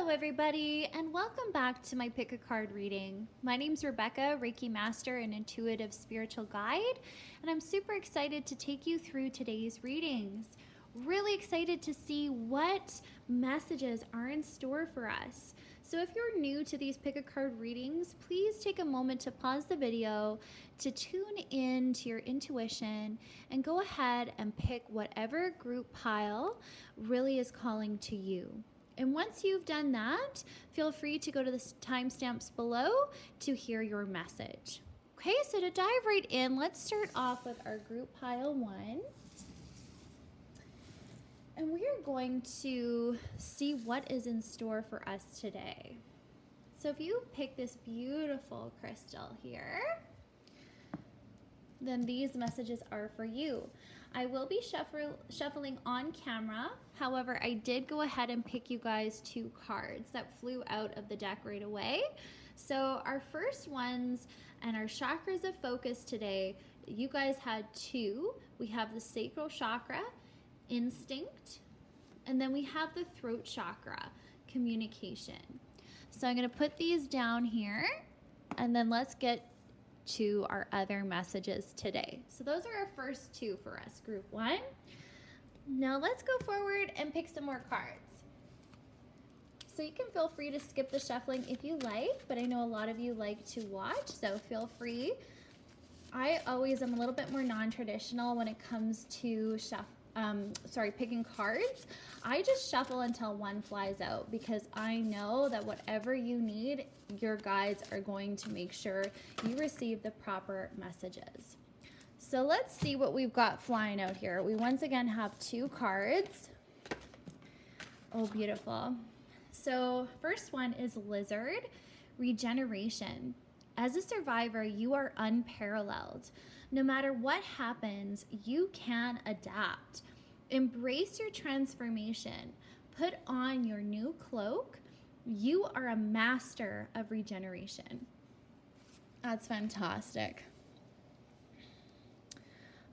Hello everybody, and welcome back to my Pick a Card reading. My name's Rebecca, Reiki Master and Intuitive Spiritual Guide, and I'm super excited to take you through today's readings. Really excited to see what messages are in store for us. So if you're new to these Pick a Card readings, please take a moment to pause the video, to tune in to your intuition, and go ahead and pick whatever group pile really is calling to you. And once you've done that, feel free to go to the timestamps below to hear your message. Okay, so to dive right in, let's start off with our group pile 1. And we are going to see what is in store for us today. So if you pick this beautiful crystal here, then these messages are for you. I will be shuffling on camera. However, I did go ahead and pick you guys 2 cards that flew out of the deck right away. So our first ones and our chakras of focus today, you guys had 2. We have the sacral chakra, instinct, and then we have the throat chakra, communication. So I'm going to put these down here, and then let's get to our other messages today. So those are our first 2 for us, group 1. Now let's go forward and pick some more cards. So you can feel free to skip the shuffling if you like, but I know a lot of you like to watch, so feel free. I always am a little bit more non-traditional when it comes to picking cards. I just shuffle until one flies out because I know that whatever you need, your guides are going to make sure you receive the proper messages. So let's see what we've got flying out here. We once again have 2 cards. Oh, beautiful. So first one is Lizard, regeneration. As a survivor, you are unparalleled. No matter what happens, you can adapt. Embrace your transformation. Put on your new cloak. You are a master of regeneration. That's fantastic.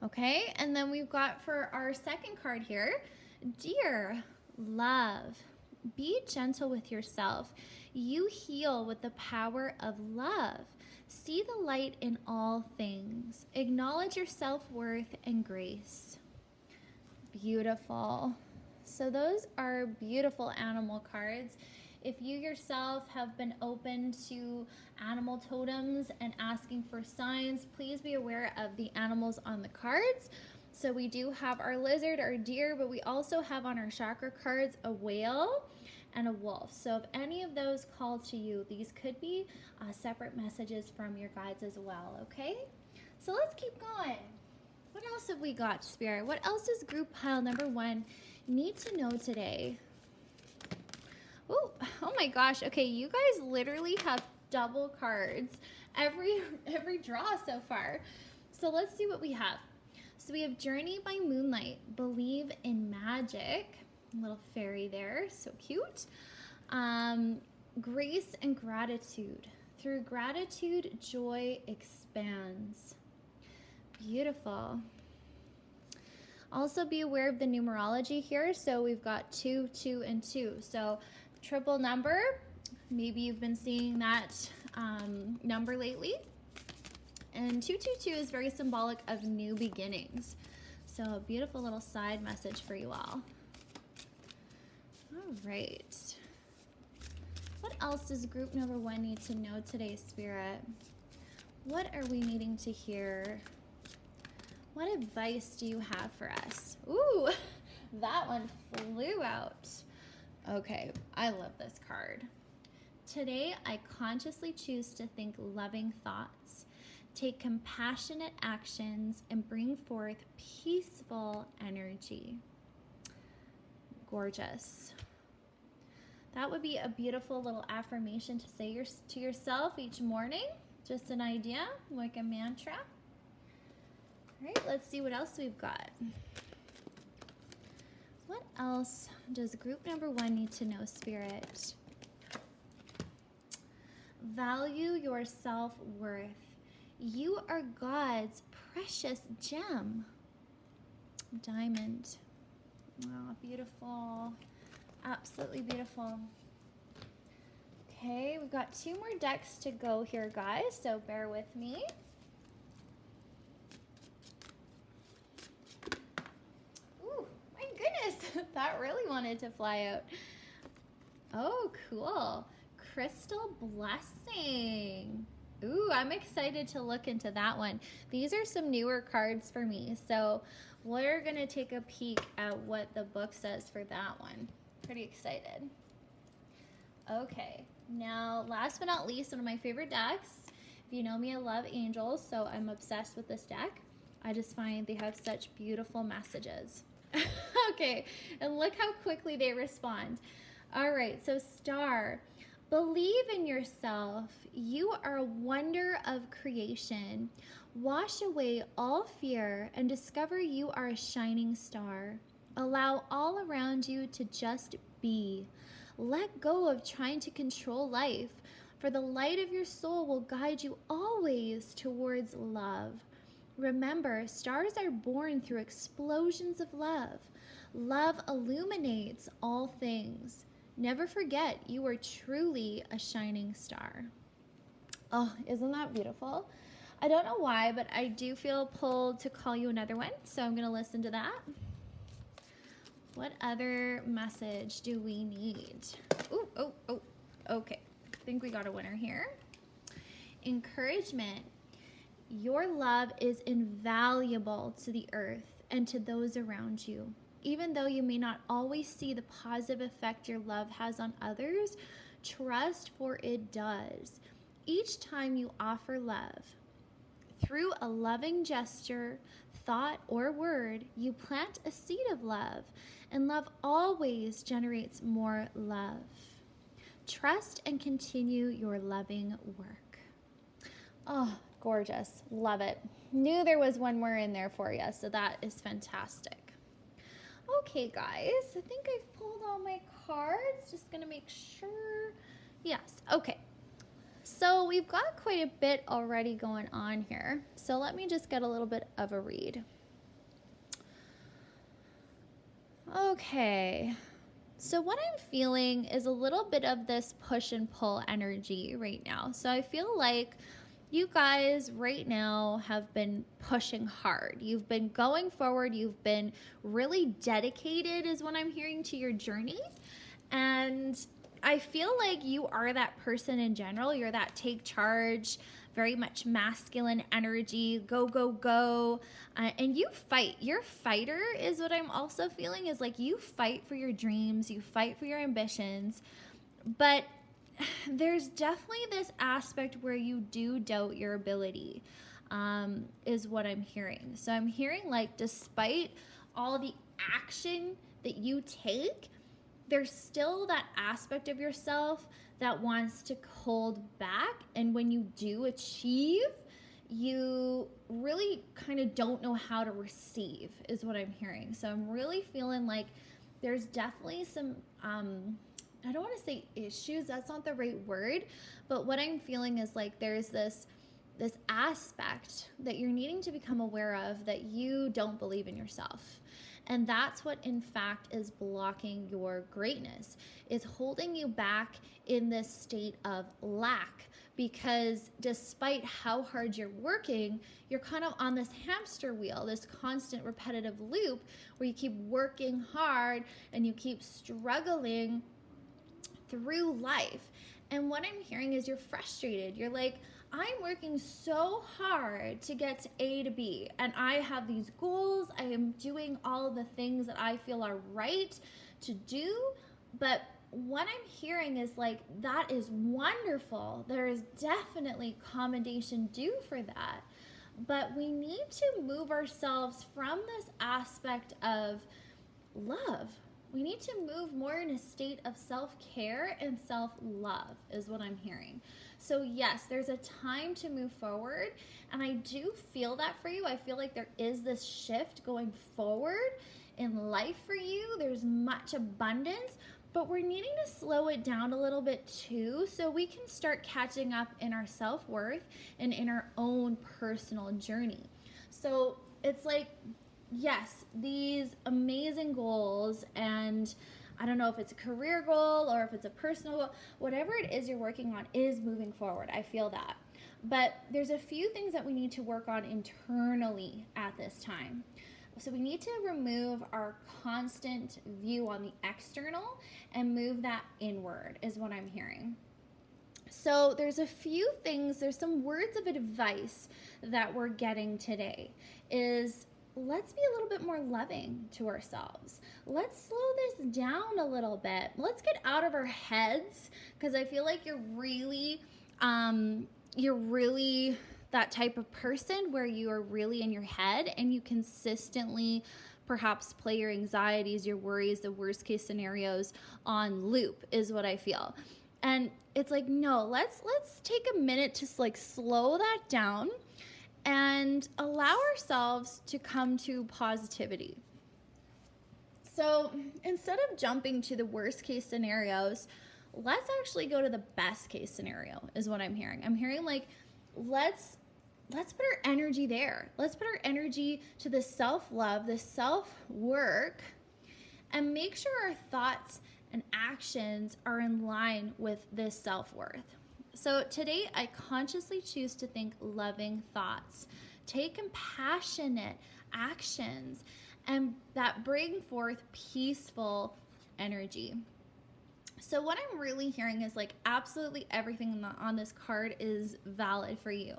Okay, and then we've got for our second card here, Dear Love. Be gentle with yourself. You heal with the power of love. See the light in all things. Acknowledge your self-worth and grace. Beautiful. So those are beautiful animal cards. If you yourself have been open to animal totems and asking for signs, please be aware of the animals on the cards. So we do have our lizard, our deer, but we also have on our chakra cards a whale and a wolf. So if any of those call to you, these could be separate messages from your guides as well, okay? So let's keep going. What else have we got, Spirit? What else does group pile number 1 need to know today? Ooh, oh my gosh. Okay, you guys literally have double cards every draw so far. So let's see what we have. So we have Journey by Moonlight, Believe in Magic. Little fairy there, so cute. Grace and Gratitude. Through gratitude, joy expands. Beautiful. Also be aware of the numerology here. So we've got 2, 2, and 2. So triple number. Maybe you've been seeing that number lately. And 222 is very symbolic of new beginnings. So a beautiful little side message for you all. All right. What else does group number 1 need to know today, Spirit? What are we needing to hear? What advice do you have for us? Ooh, that one flew out. Okay, I love this card. Today, I consciously choose to think loving thoughts, take compassionate actions, and bring forth peaceful energy. Gorgeous. That would be a beautiful little affirmation to say to yourself each morning. Just an idea, like a mantra. All right, let's see what else we've got. What else does group number 1 need to know, Spirit? Value your self-worth. You are God's precious gem. Diamond. Wow, beautiful. Absolutely beautiful. Okay, we've got 2 more decks to go here, guys, so bear with me. Ooh, my goodness, that really wanted to fly out. Oh, cool. Crystal Blessing. Ooh, I'm excited to look into that one. These are some newer cards for me, so we're going to take a peek at what the book says for that one. Pretty excited. Okay, now last but not least, one of my favorite decks. If you know me, I love angels, so I'm obsessed with this deck. I just find they have such beautiful messages. Okay, and look how quickly they respond. All right, so Star, believe in yourself. You are a wonder of creation. Wash away all fear and discover you are a shining star. Allow all around you to just be. Let go of trying to control life, for the light of your soul will guide you always towards love. Remember, stars are born through explosions of love. Love illuminates all things. Never forget, you are truly a shining star. Oh, isn't that beautiful? I don't know why, but I do feel pulled to call you another one, so I'm going to listen to that. What other message do we need? Oh, okay. I think we got a winner here. Encouragement. Your love is invaluable to the earth and to those around you. Even though you may not always see the positive effect your love has on others, trust, for it does. Each time you offer love, through a loving gesture, thought, or word, you plant a seed of love, and love always generates more love. Trust and continue your loving work. Oh, gorgeous. Love it. Knew there was one more in there for you, so that is fantastic. Okay, guys, I think I've pulled all my cards. Just going to make sure. Yes, okay. So we've got quite a bit already going on here. So let me just get a little bit of a read. Okay. So what I'm feeling is a little bit of this push and pull energy right now. So I feel like you guys right now have been pushing hard. You've been going forward. You've been really dedicated is what I'm hearing to your journey. And I feel like you are that person in general. You're that take charge, very much masculine energy, go, go, go. And you fight. You're a fighter is what I'm also feeling, is like you fight for your dreams. You fight for your ambitions. But there's definitely this aspect where you do doubt your ability, is what I'm hearing. So I'm hearing like despite all the action that you take, there's still that aspect of yourself that wants to hold back. And when you do achieve, you really kind of don't know how to receive is what I'm hearing. So I'm really feeling like there's definitely some, I don't want to say issues, that's not the right word, but what I'm feeling is like there's this aspect that you're needing to become aware of, that you don't believe in yourself. And that's what in fact is blocking your greatness, is holding you back in this state of lack. Because despite how hard you're working, you're kind of on this hamster wheel, this constant repetitive loop where you keep working hard and you keep struggling through life. And what I'm hearing is you're frustrated. You're like, I'm working so hard to get to A to B, and I have these goals. I am doing all the things that I feel are right to do. But what I'm hearing is like, that is wonderful. There is definitely commendation due for that. But we need to move ourselves from this aspect of love. We need to move more in a state of self-care and self-love is what I'm hearing. So yes, there's a time to move forward, and I do feel that for you. I feel like there is this shift going forward in life for you. There's much abundance, but we're needing to slow it down a little bit too, so we can start catching up in our self-worth and in our own personal journey. So it's like, yes, these amazing goals and I don't know if it's a career goal or if it's a personal goal, whatever it is you're working on is moving forward. I feel that. But there's a few things that we need to work on internally at this time. So we need to remove our constant view on the external and move that inward, is what I'm hearing. So there's a few things, there's some words of advice that we're getting today is let's be a little bit more loving to ourselves. Let's slow this down a little bit. Let's get out of our heads, because I feel like you're really that type of person where you are really in your head and you consistently perhaps play your anxieties, your worries, the worst case scenarios on loop, is what I feel. And it's like, no, let's take a minute to like slow that down and allow ourselves to come to positivity. So instead of jumping to the worst case scenarios, let's actually go to the best case scenario, is what I'm hearing. I'm hearing like, let's put our energy there. Let's put our energy to the self-love, the self-work, and make sure our thoughts and actions are in line with this self-worth. So today I consciously choose to think loving thoughts, take compassionate actions, and that bring forth peaceful energy. So what I'm really hearing is like absolutely everything on this card is valid for you.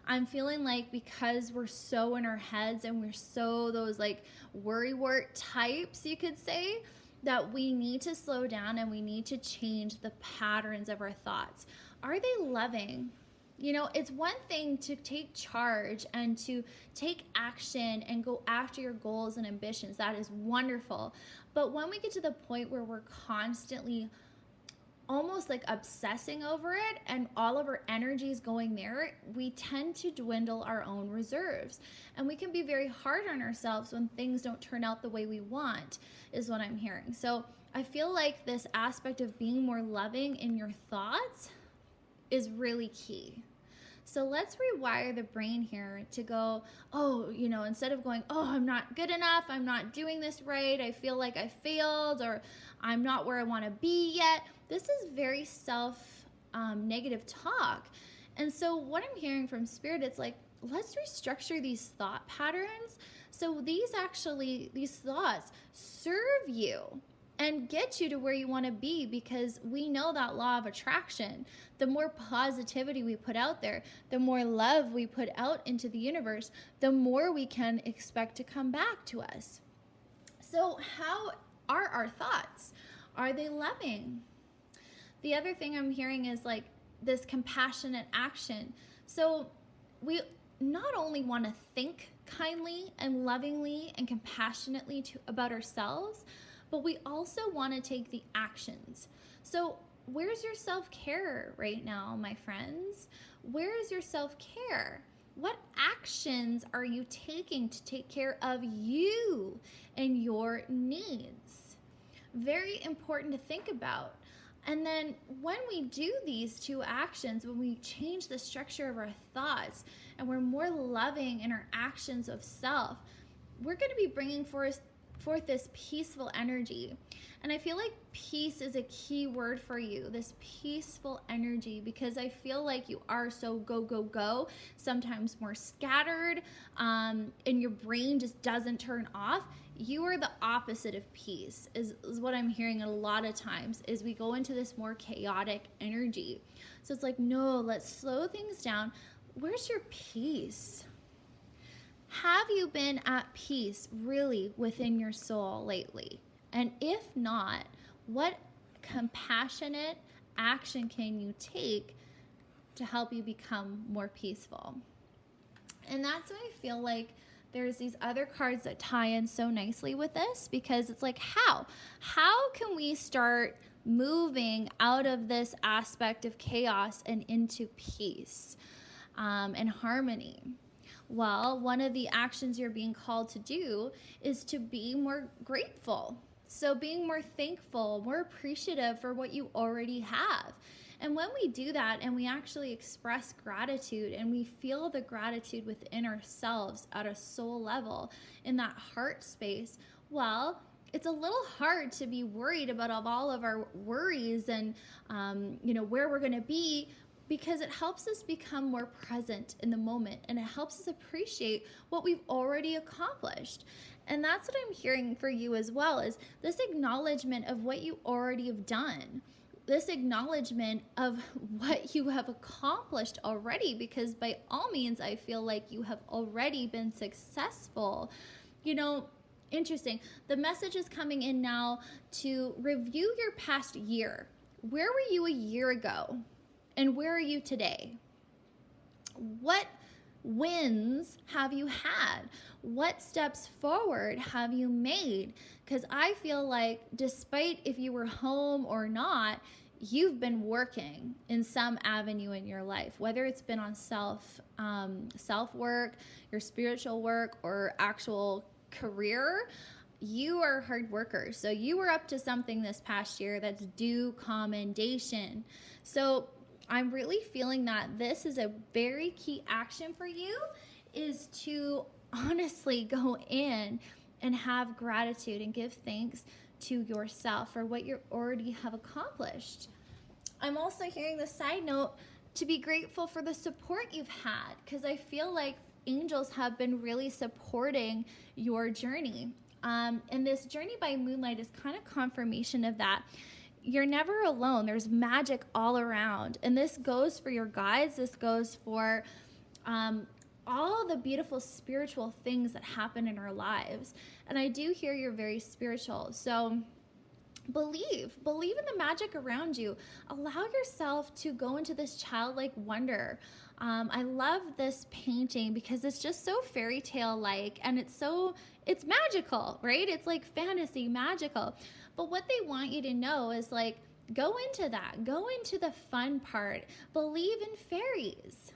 I'm feeling like because we're so in our heads and we're so those like worrywart types, you could say, that we need to slow down and we need to change the patterns of our thoughts. Are they loving? You know, it's one thing to take charge and to take action and go after your goals and ambitions. That is wonderful. But when we get to the point where we're constantly almost like obsessing over it and all of our energy is going there, we tend to dwindle our own reserves. And we can be very hard on ourselves when things don't turn out the way we want, is what I'm hearing. So I feel like this aspect of being more loving in your thoughts is really key. So let's rewire the brain here to go, oh, you know, instead of going, oh, I'm not good enough, I'm not doing this right, I feel like I failed, or I'm not where I want to be yet. This is very negative talk. And so what I'm hearing from Spirit, it's like, let's restructure these thought patterns. So these thoughts serve you and get you to where you want to be, because we know that law of attraction. The more positivity we put out there, the more love we put out into the universe, the more we can expect to come back to us. So how are our thoughts? Are they loving? The other thing I'm hearing is like this compassionate action. So we not only want to think kindly and lovingly and compassionately about ourselves, but we also want to take the actions. So where's your self-care right now, my friends? Where is your self-care? What actions are you taking to take care of you and your needs? Very important to think about. And then when we do these two actions, when we change the structure of our thoughts and we're more loving in our actions of self, we're going to be bringing forth this peaceful energy. And I feel like peace is a key word for you, this peaceful energy, because I feel like you are so go, go, go, sometimes more scattered, and your brain just doesn't turn off. You are the opposite of peace, is what I'm hearing a lot of times, is we go into this more chaotic energy. So it's like, no, let's slow things down. Where's your peace? Have you been at peace really within your soul lately? And if not, what compassionate action can you take to help you become more peaceful? And that's why I feel like there's these other cards that tie in so nicely with this, because it's like, how can we start moving out of this aspect of chaos and into peace and harmony? Well, one of the actions you're being called to do is to be more grateful. So being more thankful, more appreciative for what you already have. And when we do that and we actually express gratitude and we feel the gratitude within ourselves at a soul level, in that heart space, well, it's a little hard to be worried about all of our worries and, where we're going to be, because it helps us become more present in the moment, and it helps us appreciate what we've already accomplished. And that's what I'm hearing for you as well, is this acknowledgement of what you already have done, this acknowledgement of what you have accomplished already, because by all means, I feel like you have already been successful. Interesting. The message is coming in now to review your past year. Where were you a year ago? And where are you today? What wins have you had? What steps forward have you made? Because I feel like despite if you were home or not, you've been working in some avenue in your life, whether it's been on self work, your spiritual work, or actual career. You are a hard worker. So you were up to something this past year that's due commendation. So I'm really feeling that this is a very key action for you, is to honestly go in and have gratitude and give thanks to yourself for what you already have accomplished. I'm also hearing the side note to be grateful for the support you've had, because I feel like angels have been really supporting your journey. And this journey by moonlight is kind of confirmation of that. You're never alone. There's magic all around. And this goes for your guides. This goes for all the beautiful spiritual things that happen in our lives. And I do hear you're very spiritual. So believe in the magic around you. Allow yourself to go into this childlike wonder. I love this painting because it's just so fairy tale like, and it's magical, right? It's like fantasy magical. But what they want you to know is like, go into that. Go into the fun part. Believe in fairies.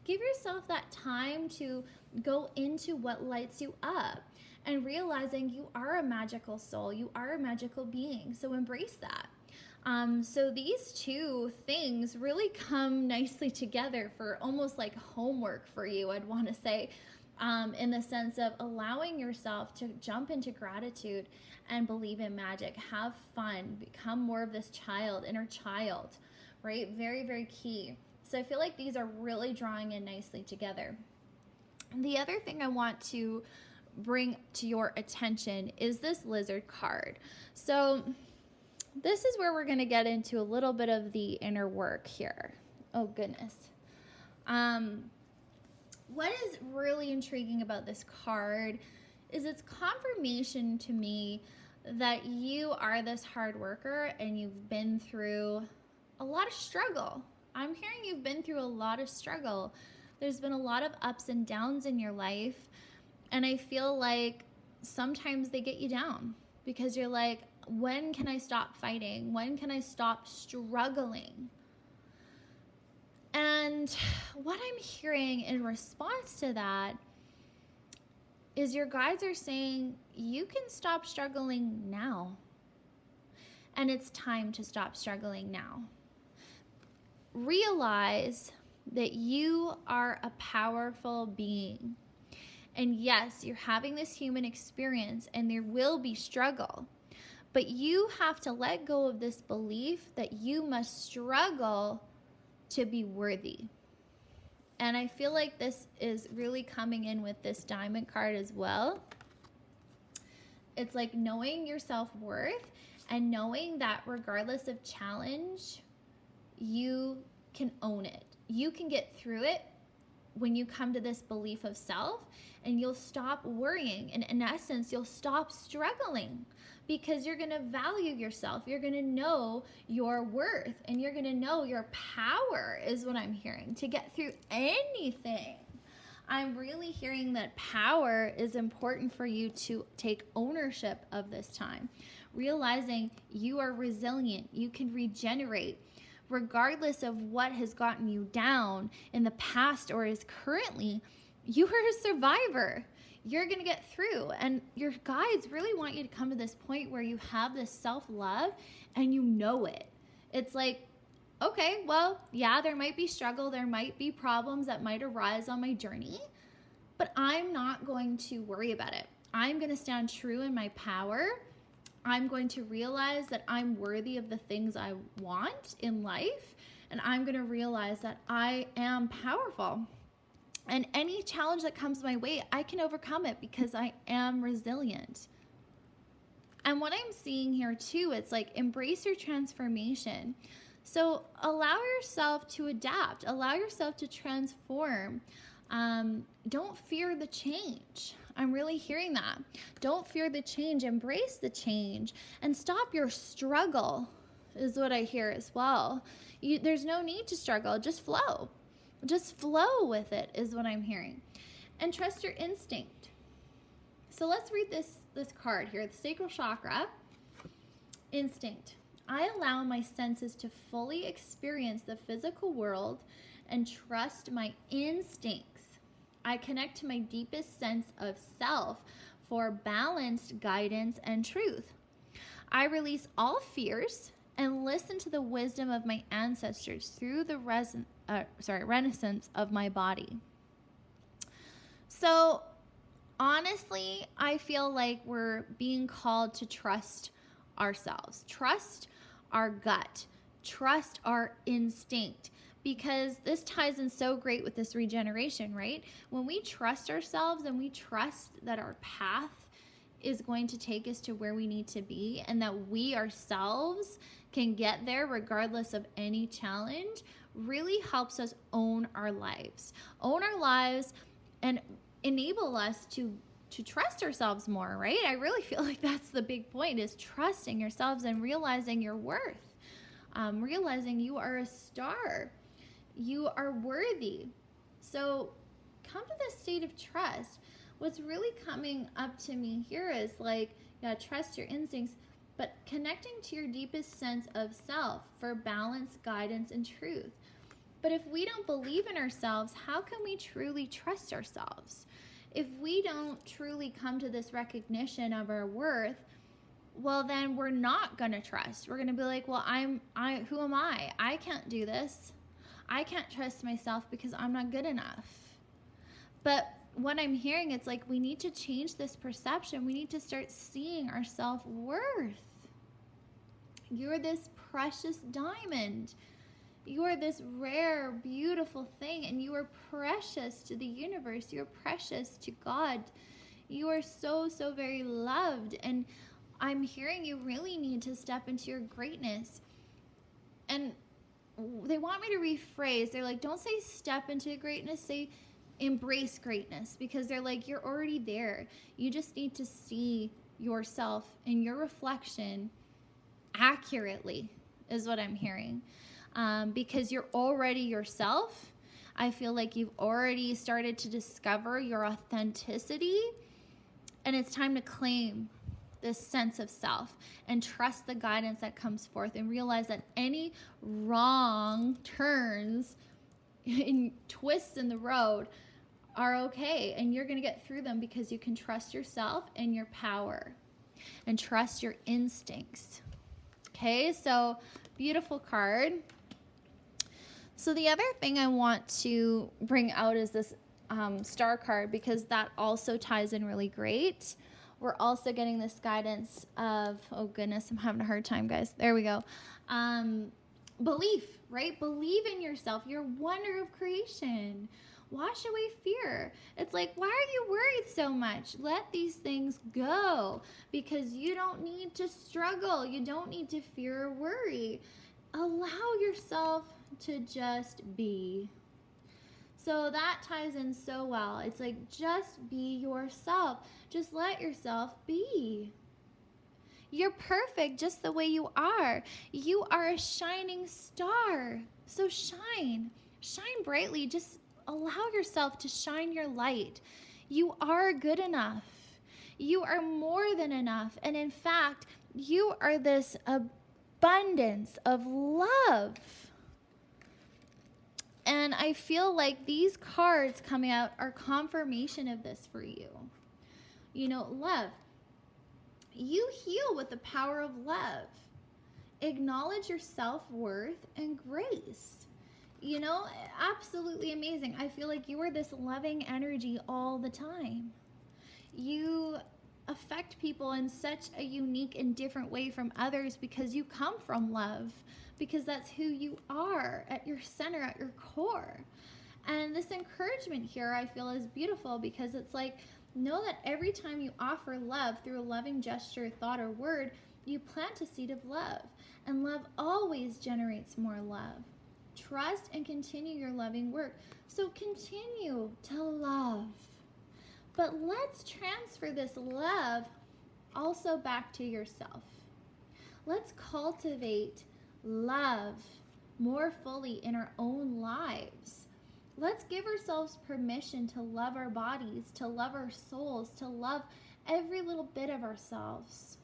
Give yourself that time to go into what lights you up, and realizing you are a magical soul. You are a magical being. So embrace that. So these two things really come nicely together for almost like homework for you, I'd want to say, in the sense of allowing yourself to jump into gratitude and believe in magic. Have fun. Become more of this inner child, right? Very, very key. So I feel like these are really drawing in nicely together. The other thing I want to bring to your attention is this lizard card. So this is where we're going to get into a little bit of the inner work here. Oh goodness. What is really intriguing about this card is it's confirmation to me that you are this hard worker and you've been through a lot of struggle. I'm hearing you've been through a lot of struggle. There's been a lot of ups and downs in your life. And I feel like sometimes they get you down because you're like, when can I stop fighting? When can I stop struggling? And what I'm hearing in response to that is your guides are saying you can stop struggling now. And it's time to stop struggling now. Realize that you are a powerful being. And yes, you're having this human experience and there will be struggle. But you have to let go of this belief that you must struggle to be worthy. And I feel like this is really coming in with this diamond card as well. It's like knowing your self-worth and knowing that regardless of challenge, you can own it. You can get through it when you come to this belief of self, and you'll stop worrying. And in essence, you'll stop struggling because you're going to value yourself. You're going to know your worth and you're going to know your power is what I'm hearing to get through anything. I'm really hearing that power is important for you to take ownership of this time, realizing you are resilient, you can regenerate. Regardless of what has gotten you down in the past or is currently, you are a survivor. You're going to get through. And your guides really want you to come to this point where you have this self-love and you know it. It's like, okay, well, yeah, there might be struggle. There might be problems that might arise on my journey, but I'm not going to worry about it. I'm going to stand true in my power. I'm going to realize that I'm worthy of the things I want in life. And I'm going to realize that I am powerful. And any challenge that comes my way, I can overcome it because I am resilient. And what I'm seeing here too, it's like embrace your transformation. So allow yourself to adapt, allow yourself to transform. Don't fear the change. I'm really hearing that. Don't fear the change, embrace the change, and stop your struggle is what I hear as well. There's no need to struggle, just flow. Just flow with it is what I'm hearing. And trust your instinct. So let's read this card here, the sacral chakra, instinct. I allow my senses to fully experience the physical world and trust my instincts. I connect to my deepest sense of self for balanced guidance and truth. I release all fears and listen to the wisdom of my ancestors through the renaissance of my body. So honestly, I feel like we're being called to trust ourselves, trust our gut, trust our instinct, because this ties in so great with this regeneration, right? When we trust ourselves and we trust that our path is going to take us to where we need to be and that we ourselves can get there regardless of any challenge, really helps us own our lives and enable us to trust ourselves more, right? I really feel like that's the big point, is trusting yourselves and realizing your worth, realizing you are a star, you are worthy. So come to this state of trust. What's really coming up to me here is like, yeah, trust your instincts, but connecting to your deepest sense of self for balance, guidance, and truth. But if we don't believe in ourselves, how can we truly trust ourselves? If we don't truly come to this recognition of our worth, well, then we're not going to trust. We're going to be like, well, who am I? I can't do this. I can't trust myself because I'm not good enough. But what I'm hearing, it's like we need to change this perception. We need to start seeing our self-worth. You're this precious diamond. You are this rare, beautiful thing, and you are precious to the universe. You're precious to God. You are so, so very loved. And I'm hearing you really need to step into your greatness. And they want me to rephrase. They're like, don't say step into greatness, say embrace greatness, because they're like, you're already there. You just need to see yourself and your reflection accurately is what I'm hearing. Because you're already yourself. I feel like you've already started to discover your authenticity, and it's time to claim this sense of self and trust the guidance that comes forth, and realize that any wrong turns and twists in the road are okay, and you're going to get through them because you can trust yourself and your power and trust your instincts. Okay, so beautiful card. So the other thing I want to bring out is this star card, because that also ties in really great. We're also getting this guidance of, oh goodness, I'm having a hard time, guys. There we go. Belief, right? Believe in yourself. You're a wonder of creation. Wash away fear. It's like, why are you worried so much? Let these things go, because you don't need to struggle. You don't need to fear or worry. Allow yourself to just be. So that ties in so well. It's like, just be yourself. Just let yourself be. You're perfect just the way you are. You are a shining star. So shine. Shine brightly. Just allow yourself to shine your light. You are good enough. You are more than enough. And in fact, you are this abundance of love. And I feel like these cards coming out are confirmation of this for you. You know, love. You heal with the power of love. Acknowledge your self-worth and grace. You know, absolutely amazing. I feel like you are this loving energy all the time. You affect people in such a unique and different way from others because you come from love, because that's who you are at your center, at your core. And this encouragement here I feel is beautiful because it's like, know that every time you offer love through a loving gesture, thought, or word, you plant a seed of love. And love always generates more love. Trust and continue your loving work. So continue to love. But let's transfer this love also back to yourself. Let's cultivate love more fully in our own lives. Let's give ourselves permission to love our bodies, to love our souls, to love every little bit of ourselves.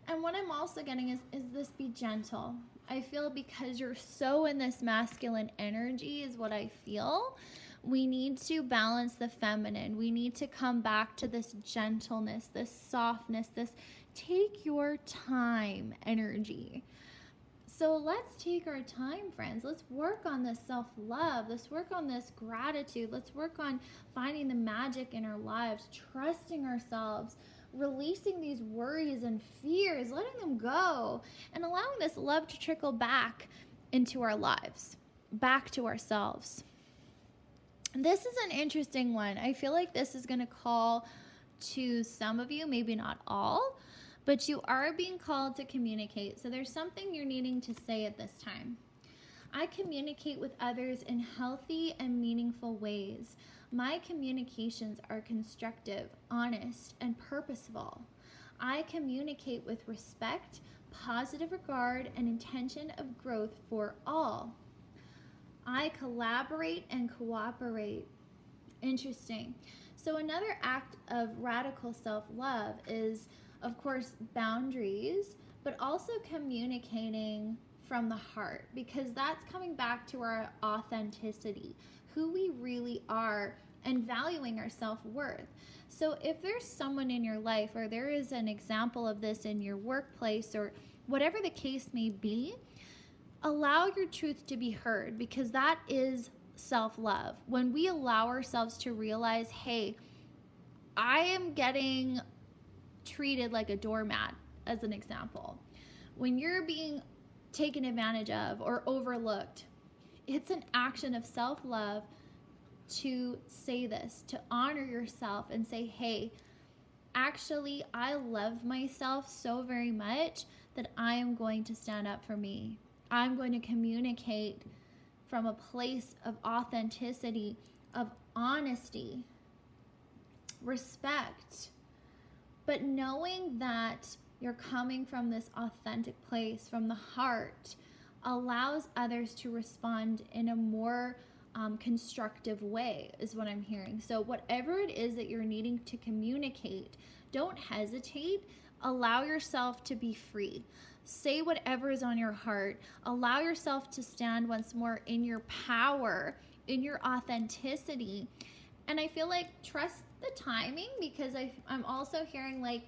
And what I'm also getting is this: be gentle. I feel because you're so in this masculine energy is what I feel. We need to balance the feminine. We need to come back to this gentleness, this softness, this take your time energy. So let's take our time, friends. Let's work on this self-love. Let's work on this gratitude. Let's work on finding the magic in our lives, trusting ourselves, releasing these worries and fears, letting them go, and allowing this love to trickle back into our lives, back to ourselves. This is an interesting one. I feel like this is going to call to some of you, maybe not all, but you are being called to communicate. So there's something you're needing to say at this time. I communicate with others in healthy and meaningful ways. My communications are constructive, honest, and purposeful. I communicate with respect, positive regard, and intention of growth for all. I collaborate and cooperate. Interesting. So another act of radical self-love is, of course, boundaries, but also communicating from the heart, because that's coming back to our authenticity, who we really are, and valuing our self-worth. So if there's someone in your life, or there is an example of this in your workplace, or whatever the case may be, allow your truth to be heard, because that is self-love. When we allow ourselves to realize, hey, I am getting treated like a doormat, as an example. When you're being taken advantage of or overlooked, it's an action of self-love to say this, to honor yourself and say, hey, actually, I love myself so very much that I am going to stand up for me. I'm going to communicate from a place of authenticity, of honesty, respect, but knowing that you're coming from this authentic place, from the heart, allows others to respond in a more constructive way, is what I'm hearing. So whatever it is that you're needing to communicate, don't hesitate. Allow yourself to be free. Say whatever is on your heart. Allow yourself to stand once more in your power, in your authenticity. And I feel like trust the timing, because I'm also hearing like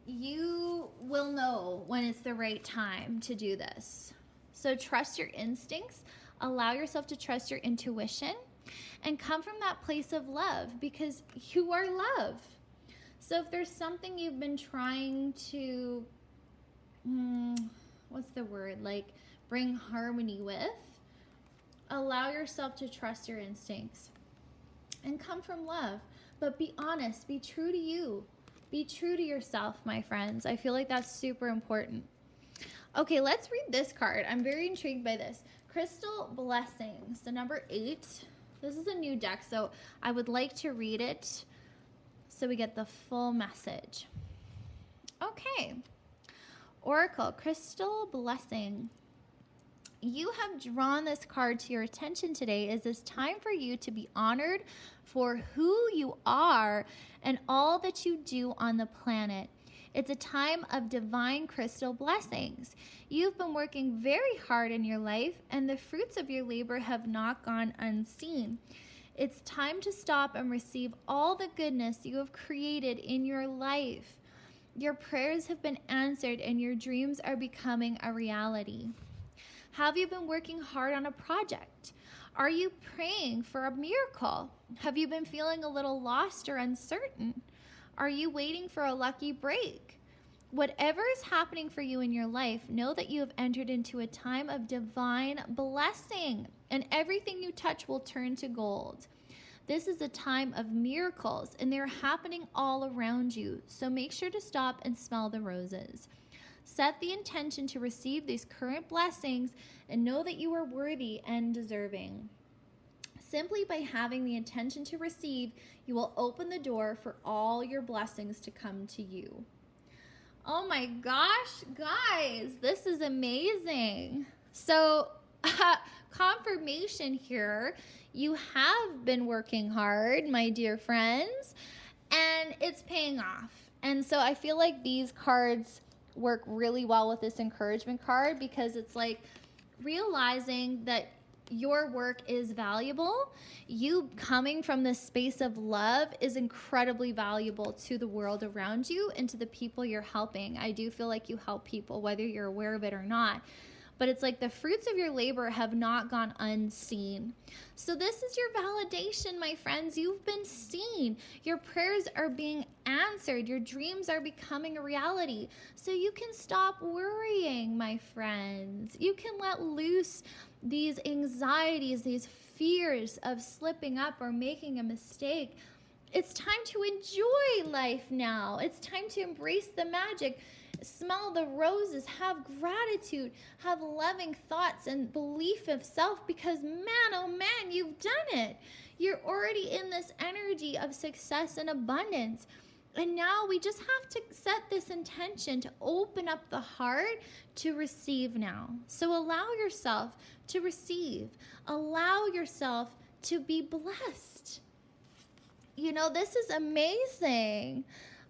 you will know when it's the right time to do this. So trust your instincts. Allow yourself to trust your intuition and come from that place of love, because you are love. So if there's something you've been trying to, bring harmony with, allow yourself to trust your instincts and come from love. But be honest, be true to you. Be true to yourself, my friends. I feel like that's super important. Okay, let's read this card. I'm very intrigued by this. Crystal Blessings, the number 8. This is a new deck, so I would like to read it so we get the full message. Okay. Oracle, Crystal Blessing. You have drawn this card to your attention today. Is this time for you to be honored for who you are and all that you do on the planet. It's a time of divine crystal blessings. You've been working very hard in your life, and the fruits of your labor have not gone unseen. It's time to stop and receive all the goodness you have created in your life. Your prayers have been answered, and your dreams are becoming a reality. Have you been working hard on a project? Are you praying for a miracle? Have you been feeling a little lost or uncertain? Are you waiting for a lucky break? Whatever is happening for you in your life, know that you have entered into a time of divine blessing, and everything you touch will turn to gold. This is a time of miracles, and they're happening all around you. So make sure to stop and smell the roses. Set the intention to receive these current blessings and know that you are worthy and deserving. Simply by having the intention to receive, you will open the door for all your blessings to come to you. Oh my gosh, guys, this is amazing. So, confirmation here, you have been working hard, my dear friends, and it's paying off. And so I feel like these cards work really well with this encouragement card, because it's like realizing that your work is valuable. You coming from this space of love is incredibly valuable to the world around you and to the people you're helping. I do feel like you help people, whether you're aware of it or not. But it's like the fruits of your labor have not gone unseen. So this is your validation, my friends. You've been seen. Your prayers are being answered. Your dreams are becoming a reality. So you can stop worrying, my friends. You can let loose these anxieties, these fears of slipping up or making a mistake. It's time to enjoy life now. It's time to embrace the magic. Smell the roses, have gratitude, have loving thoughts and belief of self, because man, oh man, you've done it. You're already in this energy of success and abundance. And now we just have to set this intention to open up the heart to receive now. So allow yourself to receive. Allow yourself to be blessed. You know, this is amazing.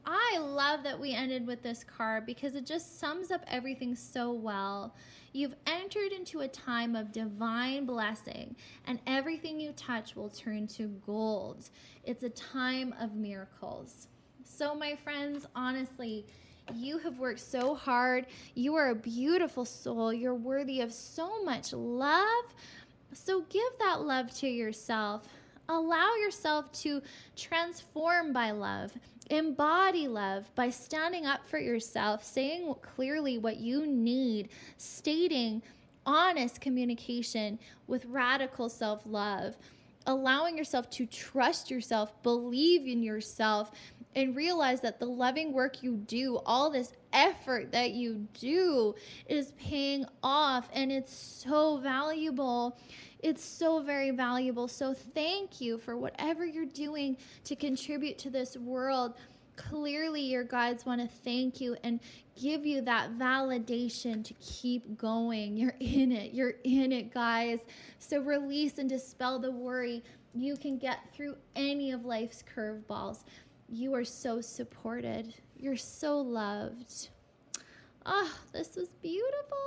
I love that we ended with this card because it just sums up everything so well. You've entered into a time of divine blessing, and everything you touch will turn to gold. It's a time of miracles. So my friends, honestly, you have worked so hard. You are a beautiful soul. You're worthy of so much love. So give that love to yourself. Allow yourself to transform by love. Embody love by standing up for yourself, saying clearly what you need, stating honest communication with radical self-love, allowing yourself to trust yourself, believe in yourself, and realize that the loving work you do, all this effort that you do, is paying off, and it's so valuable. It's so very valuable. So thank you for whatever you're doing to contribute to this world. Clearly, your guides want to thank you and give you that validation to keep going. You're in it. You're in it, guys. So release and dispel the worry. You can get through any of life's curveballs. You are so supported. You're so loved. Oh, this was beautiful.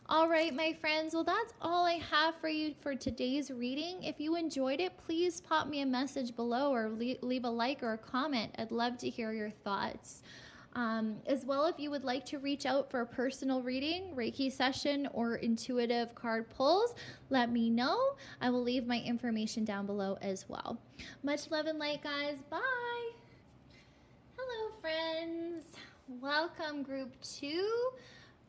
All right, my friends. Well, that's all I have for you for today's reading. If you enjoyed it, please pop me a message below or leave a like or a comment. I'd love to hear your thoughts. As well, if you would like to reach out for a personal reading, Reiki session, or intuitive card pulls, let me know. I will leave my information down below as well. Much love and light, guys. Bye. Hello, friends. Welcome, group 2.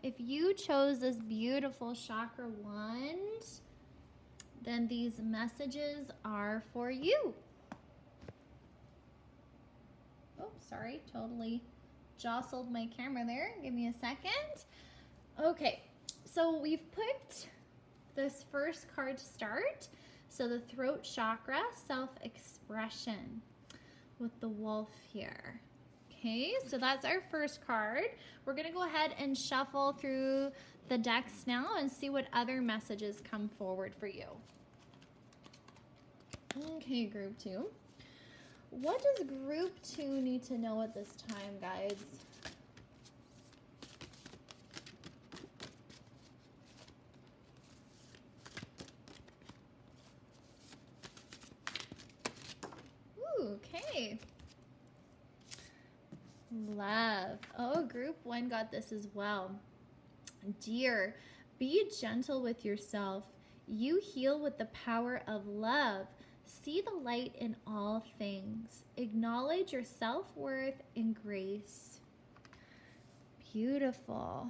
If you chose this beautiful chakra wand, then these messages are for you. Oh, sorry, totally jostled my camera there. Give me a second. Okay, so we've picked this first card to start. So the throat chakra, self-expression, with the wolf here. Okay, so that's our first card. We're going to go ahead and shuffle through the decks now and see what other messages come forward for you. Okay, group 2. What does group 2 need to know at this time, guys? Ooh, okay. Love. Oh, group 1 got this as well. Dear, be gentle with yourself. You heal with the power of love. See the light in all things. Acknowledge your self-worth and grace. Beautiful.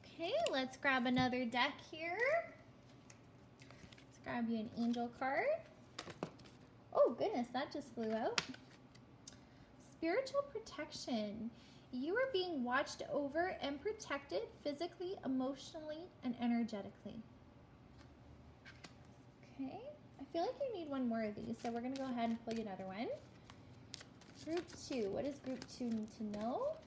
Okay, let's grab another deck here. Let's grab you an angel card. Oh goodness, that just flew out. Spiritual protection. You are being watched over and protected physically, emotionally, and energetically. Okay, I feel like you need one more of these, so we're going to go ahead and pull you another one. Group 2. What does Group 2 need to know?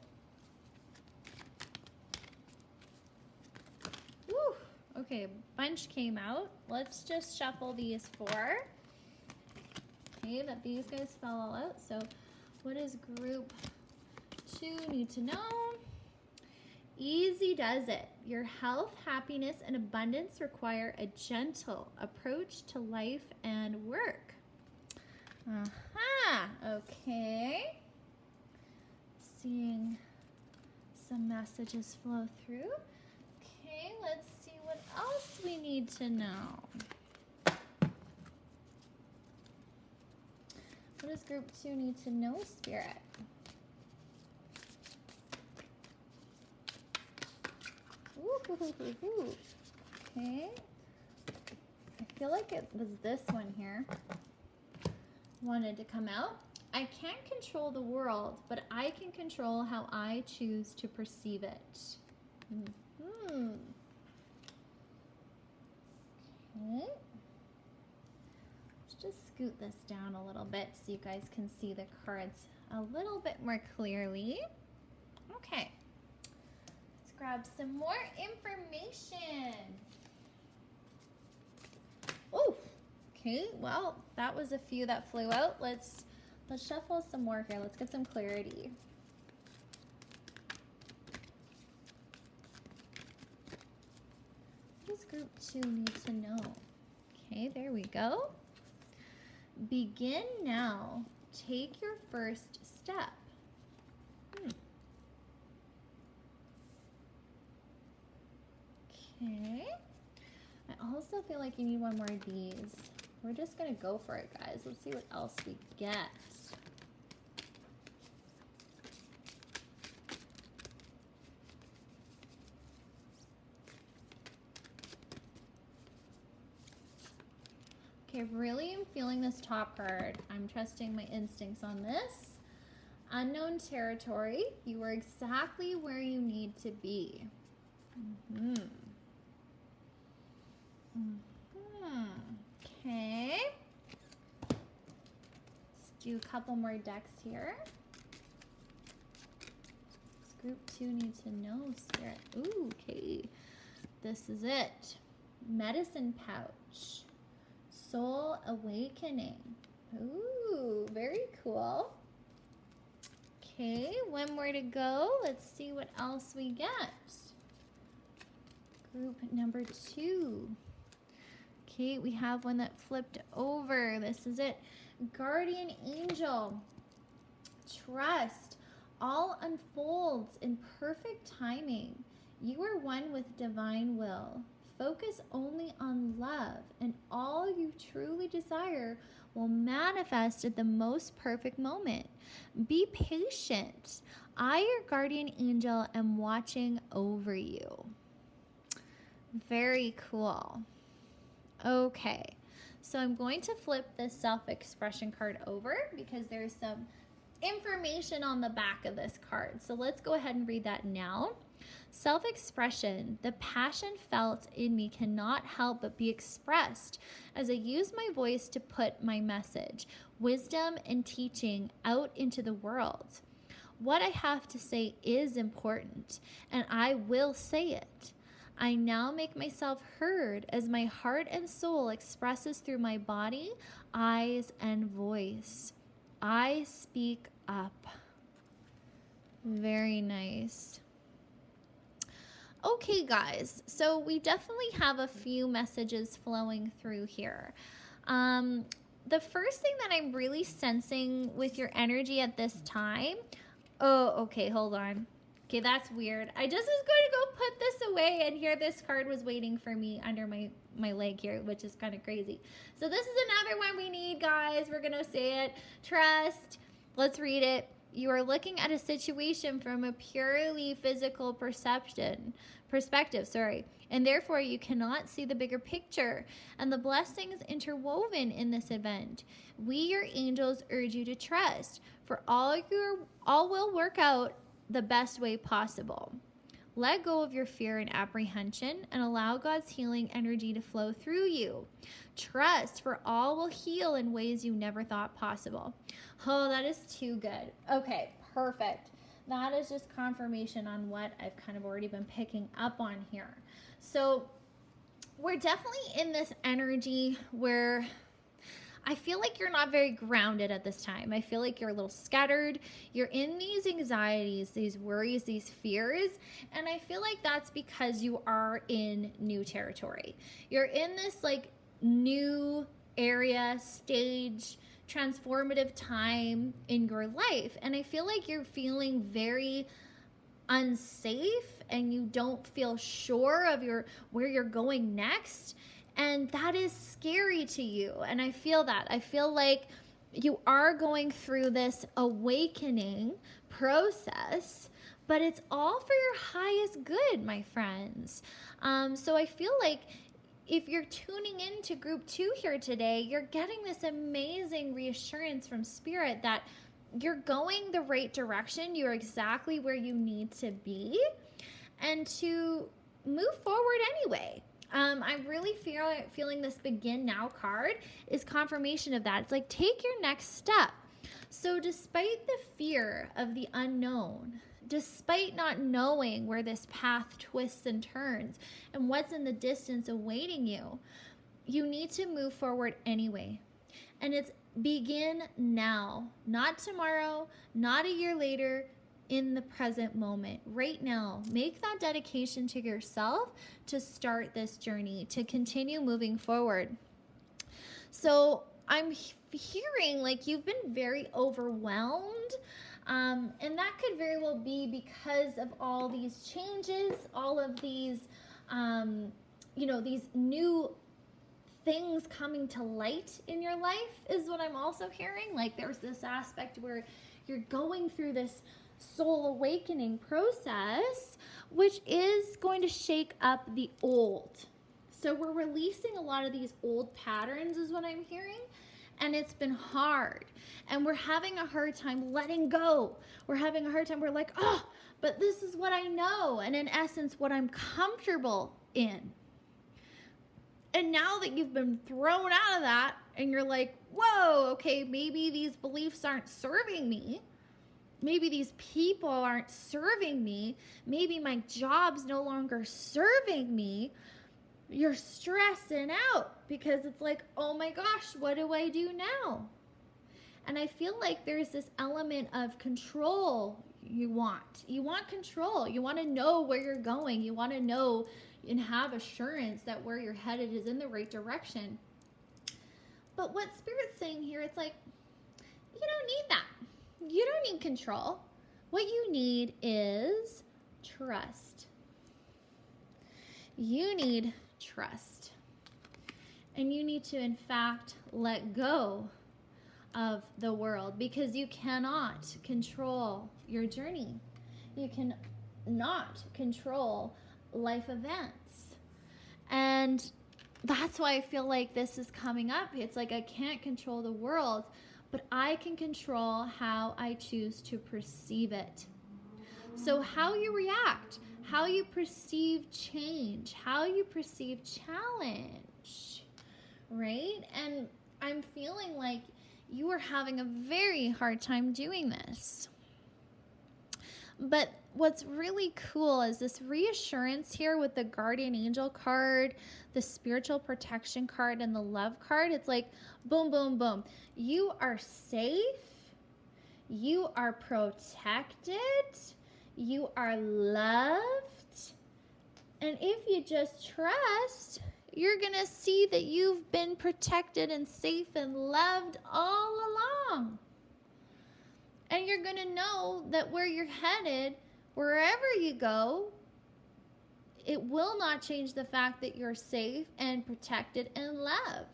Woo! Okay, a bunch came out. Let's just shuffle these 4. Okay, that these guys fell all out. So what does Group 2 need to know? Easy does it. Your health, happiness, and abundance require a gentle approach to life and work. Aha, okay. Seeing some messages flow through. Okay, let's see what else we need to know. What does Group 2 need to know, Spirit? Ooh. Okay. I feel like it was this one here. Wanted to come out. I can't control the world, but I can control how I choose to perceive it. Okay. Let's just scoot this down a little bit so you guys can see the cards a little bit more clearly. Okay. Let's grab some more information. Oh, okay. Well, that was a few that flew out. Let's shuffle some more here. Let's get some clarity. What does Group 2 need to know? Okay, there we go. Begin now. Take your first step. Okay. I also feel like you need one more of these. We're just going to go for it, guys. Let's see what else we get. Okay, really am feeling this top card. I'm trusting my instincts on this. Unknown territory. You are exactly where you need to be. Okay. Let's do a couple more decks here. Does Group 2 need to know, Spirit? Ooh, okay. This is it. Medicine pouch. Soul awakening. Ooh, very cool. Okay, one more to go. Let's see what else we get. Group number 2. Okay, we have one that flipped over. This is it. Guardian angel. Trust. All unfolds in perfect timing. You are one with divine will. Focus only on love, and all you truly desire will manifest at the most perfect moment. Be patient. I, your guardian angel, am watching over you. Very cool. Okay, so I'm going to flip this self-expression card over because there's some information on the back of this card. So let's go ahead and read that now. Self-expression, the passion felt in me cannot help but be expressed as I use my voice to put my message, wisdom, and teaching out into the world. What I have to say is important, and I will say it. I now make myself heard as my heart and soul expresses through my body, eyes, and voice. I speak up. Very nice. Okay, guys, so we definitely have a few messages flowing through here. The first thing that I'm really sensing with your energy at this time, oh, okay, hold on. Okay, that's weird. I just was going to go put this away, and here this card was waiting for me under my leg here, which is kind of crazy. So this is another one we need, guys. We're going to say it. Trust. Let's read it. You are looking at a situation from a purely physical perspective, and therefore you cannot see the bigger picture and the blessings interwoven in this event. We, your angels, urge you to trust, for all will work out the best way possible. Let go of your fear and apprehension and allow God's healing energy to flow through you. Trust, for all will heal in ways you never thought possible. Oh, that is too good. Okay, perfect. That is just confirmation on what I've kind of already been picking up on here. So we're definitely in this energy where I feel like you're not very grounded at this time. I feel like you're a little scattered. You're in these anxieties, these worries, these fears. And I feel like that's because you are in new territory. You're in this like new area, stage, transformative time in your life. And I feel like you're feeling very unsafe and you don't feel sure of where you're going next. And that is scary to you. And I feel that. I feel like you are going through this awakening process, but it's all for your highest good, my friends. So I feel like if you're tuning into group 2 here today, you're getting this amazing reassurance from Spirit that you're going the right direction. You're exactly where you need to be and to move forward anyway. I'm really feeling this begin now card is confirmation of that. It's like, take your next step. So despite the fear of the unknown, despite not knowing where this path twists and turns and what's in the distance awaiting you, you need to move forward anyway. And it's begin now, not tomorrow, not a year later, in the present moment, right now. Make that dedication to yourself to start this journey, to continue moving forward. So I'm hearing like you've been very overwhelmed, and that could very well be because of all these changes, all of these, these new things coming to light in your life is what I'm also hearing. Like there's this aspect where you're going through this soul awakening process, which is going to shake up the old. So we're releasing a lot of these old patterns is what I'm hearing. And it's been hard. And we're having a hard time letting go. We're having a hard time. We're like, oh, but this is what I know. And in essence, what I'm comfortable in. And now that you've been thrown out of that and you're like, whoa, okay, maybe these beliefs aren't serving me. Maybe these people aren't serving me. Maybe my job's no longer serving me. You're stressing out because it's like, oh my gosh, what do I do now? And I feel like there's this element of control you want. You want control. You want to know where you're going. You want to know and have assurance that where you're headed is in the right direction. But what Spirit's saying here, it's like, you don't need that. You don't need control. What you need is trust. You need trust. And you need to, in fact, let go of the world because you cannot control your journey. You cannot control life events. And that's why I feel like this is coming up. It's like I can't control the world, but I can control how I choose to perceive it. So how you react, how you perceive change, how you perceive challenge, right? And I'm feeling like you are having a very hard time doing this. But what's really cool is this reassurance here with the guardian angel card, the spiritual protection card, and the love card. It's like, boom, boom, boom. You are safe. You are protected. You are loved. And if you just trust, you're going to see that you've been protected and safe and loved all along. And you're going to know that where you're headed Wherever you go, it will not change the fact that you're safe and protected and loved.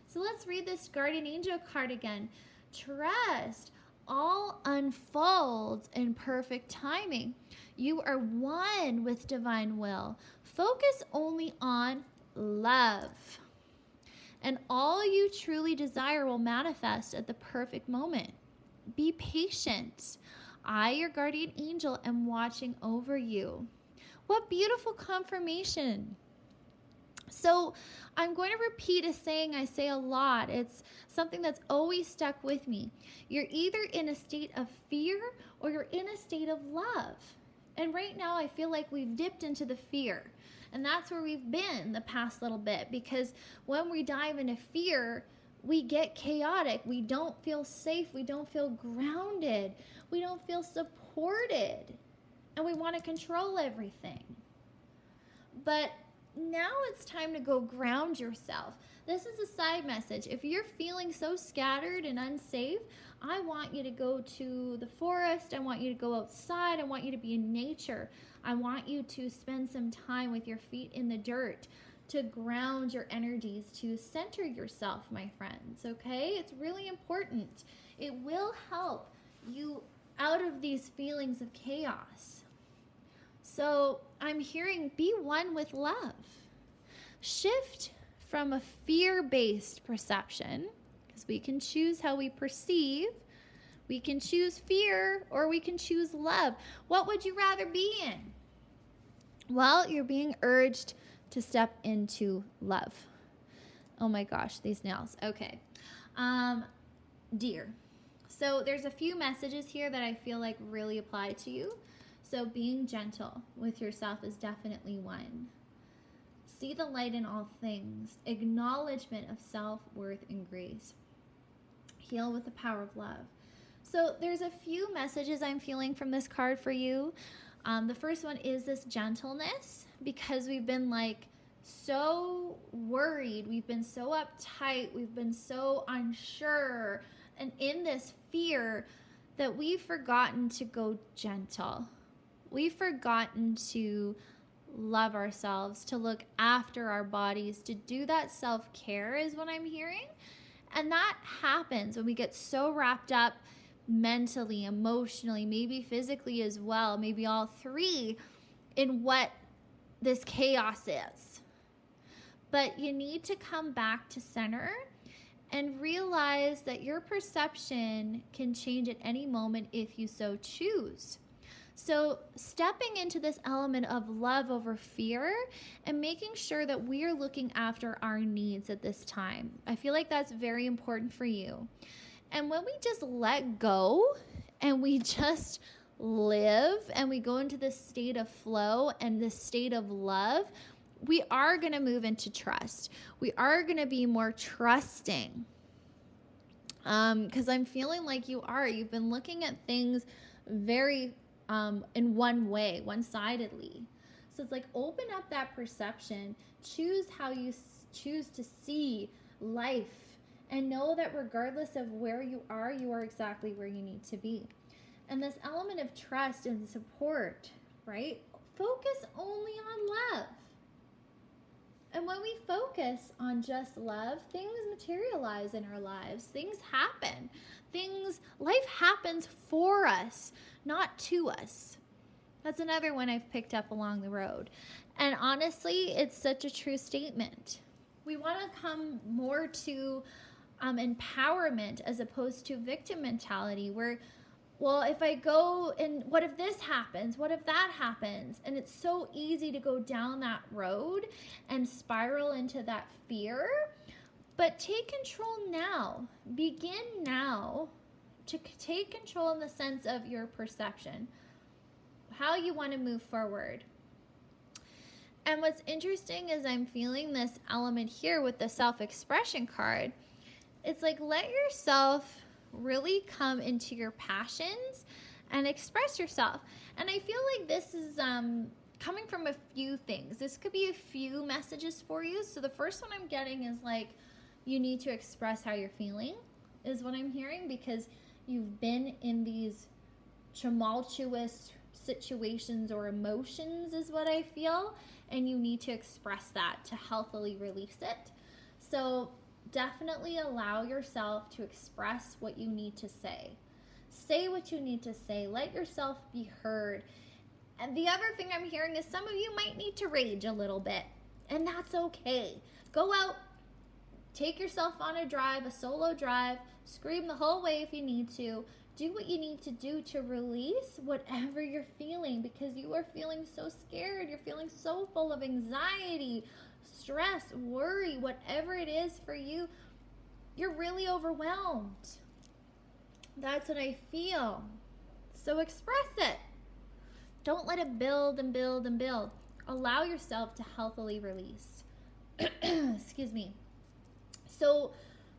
So let's read this guardian angel card again. Trust. All unfolds in perfect timing. You are one with divine will. Focus only on love. And all you truly desire will manifest at the perfect moment. Be patient. I, your guardian angel, am watching over you. What beautiful confirmation. So I'm going to repeat a saying I say a lot. It's something that's always stuck with me. You're either in a state of fear or you're in a state of love. And right now I feel like we've dipped into the fear. And that's where we've been the past little bit, because when we dive into fear, we get chaotic. We don't feel safe. We don't feel grounded. We don't feel supported. And we want to control everything. But now it's time to go ground yourself. This is a side message. If you're feeling so scattered and unsafe, I want you to go to the forest. I want you to go outside. I want you to be in nature. I want you to spend some time with your feet in the dirt to ground your energies, to center yourself, my friends, okay? It's really important. It will help you out of these feelings of chaos. So I'm hearing, be one with love. Shift from a fear-based perception, because we can choose how we perceive. We can choose fear or we can choose love. What would you rather be in? Well, you're being urged to step into love. Oh my gosh, these nails. Okay. Dear. So there's a few messages here that I feel like really apply to you. So being gentle with yourself is definitely one. See the light in all things. Acknowledgement of self-worth and grace. Heal with the power of love. So there's a few messages I'm feeling from this card for you. The first one is this gentleness, because we've been like so worried. We've been so uptight. We've been so unsure and in this fear that we've forgotten to go gentle. We've forgotten to love ourselves, to look after our bodies, to do that self-care is what I'm hearing. And that happens when we get so wrapped up mentally, emotionally, maybe physically as well, maybe all three, in what this chaos is. But you need to come back to center and realize that your perception can change at any moment if you so choose. So stepping into this element of love over fear and making sure that we are looking after our needs at this time. I feel like that's very important for you. And when we just let go and we just live and we go into this state of flow and this state of love, we are going to move into trust. We are going to be more trusting. Because I'm feeling like you've been looking at things very in one way, one-sidedly. So it's like open up that perception, choose how you choose to see life, and know that regardless of where you are exactly where you need to be. And this element of trust and support, right? Focus only on love. And when we focus on just love, things materialize in our lives. Things happen. Life happens for us, not to us. That's another one I've picked up along the road. And honestly, it's such a true statement. We want to come more to empowerment as opposed to victim mentality, where, well, if I go and what if this happens? What if that happens? And it's so easy to go down that road and spiral into that fear. But take control now. Begin now to take control in the sense of your perception, how you want to move forward. And what's interesting is I'm feeling this element here with the self-expression card. It's like, let yourself really come into your passions and express yourself. And I feel like this is coming from a few things. This could be a few messages for you. So the first one I'm getting is like, you need to express how you're feeling, is what I'm hearing, because you've been in these tumultuous situations or emotions is what I feel, and you need to express that to healthily release it. So definitely allow yourself to express what you need to say. Say what you need to say. Let yourself be heard. And the other thing I'm hearing is some of you might need to rage a little bit, and that's okay. Go out, take yourself on a drive, a solo drive, scream the whole way if you need to. Do what you need to do to release whatever you're feeling, because you are feeling so scared. You're feeling so full of anxiety, stress, worry, whatever it is for you. You're really overwhelmed. That's what I feel. So express it. Don't let it build and build and build. Allow yourself to healthily release. Excuse me. So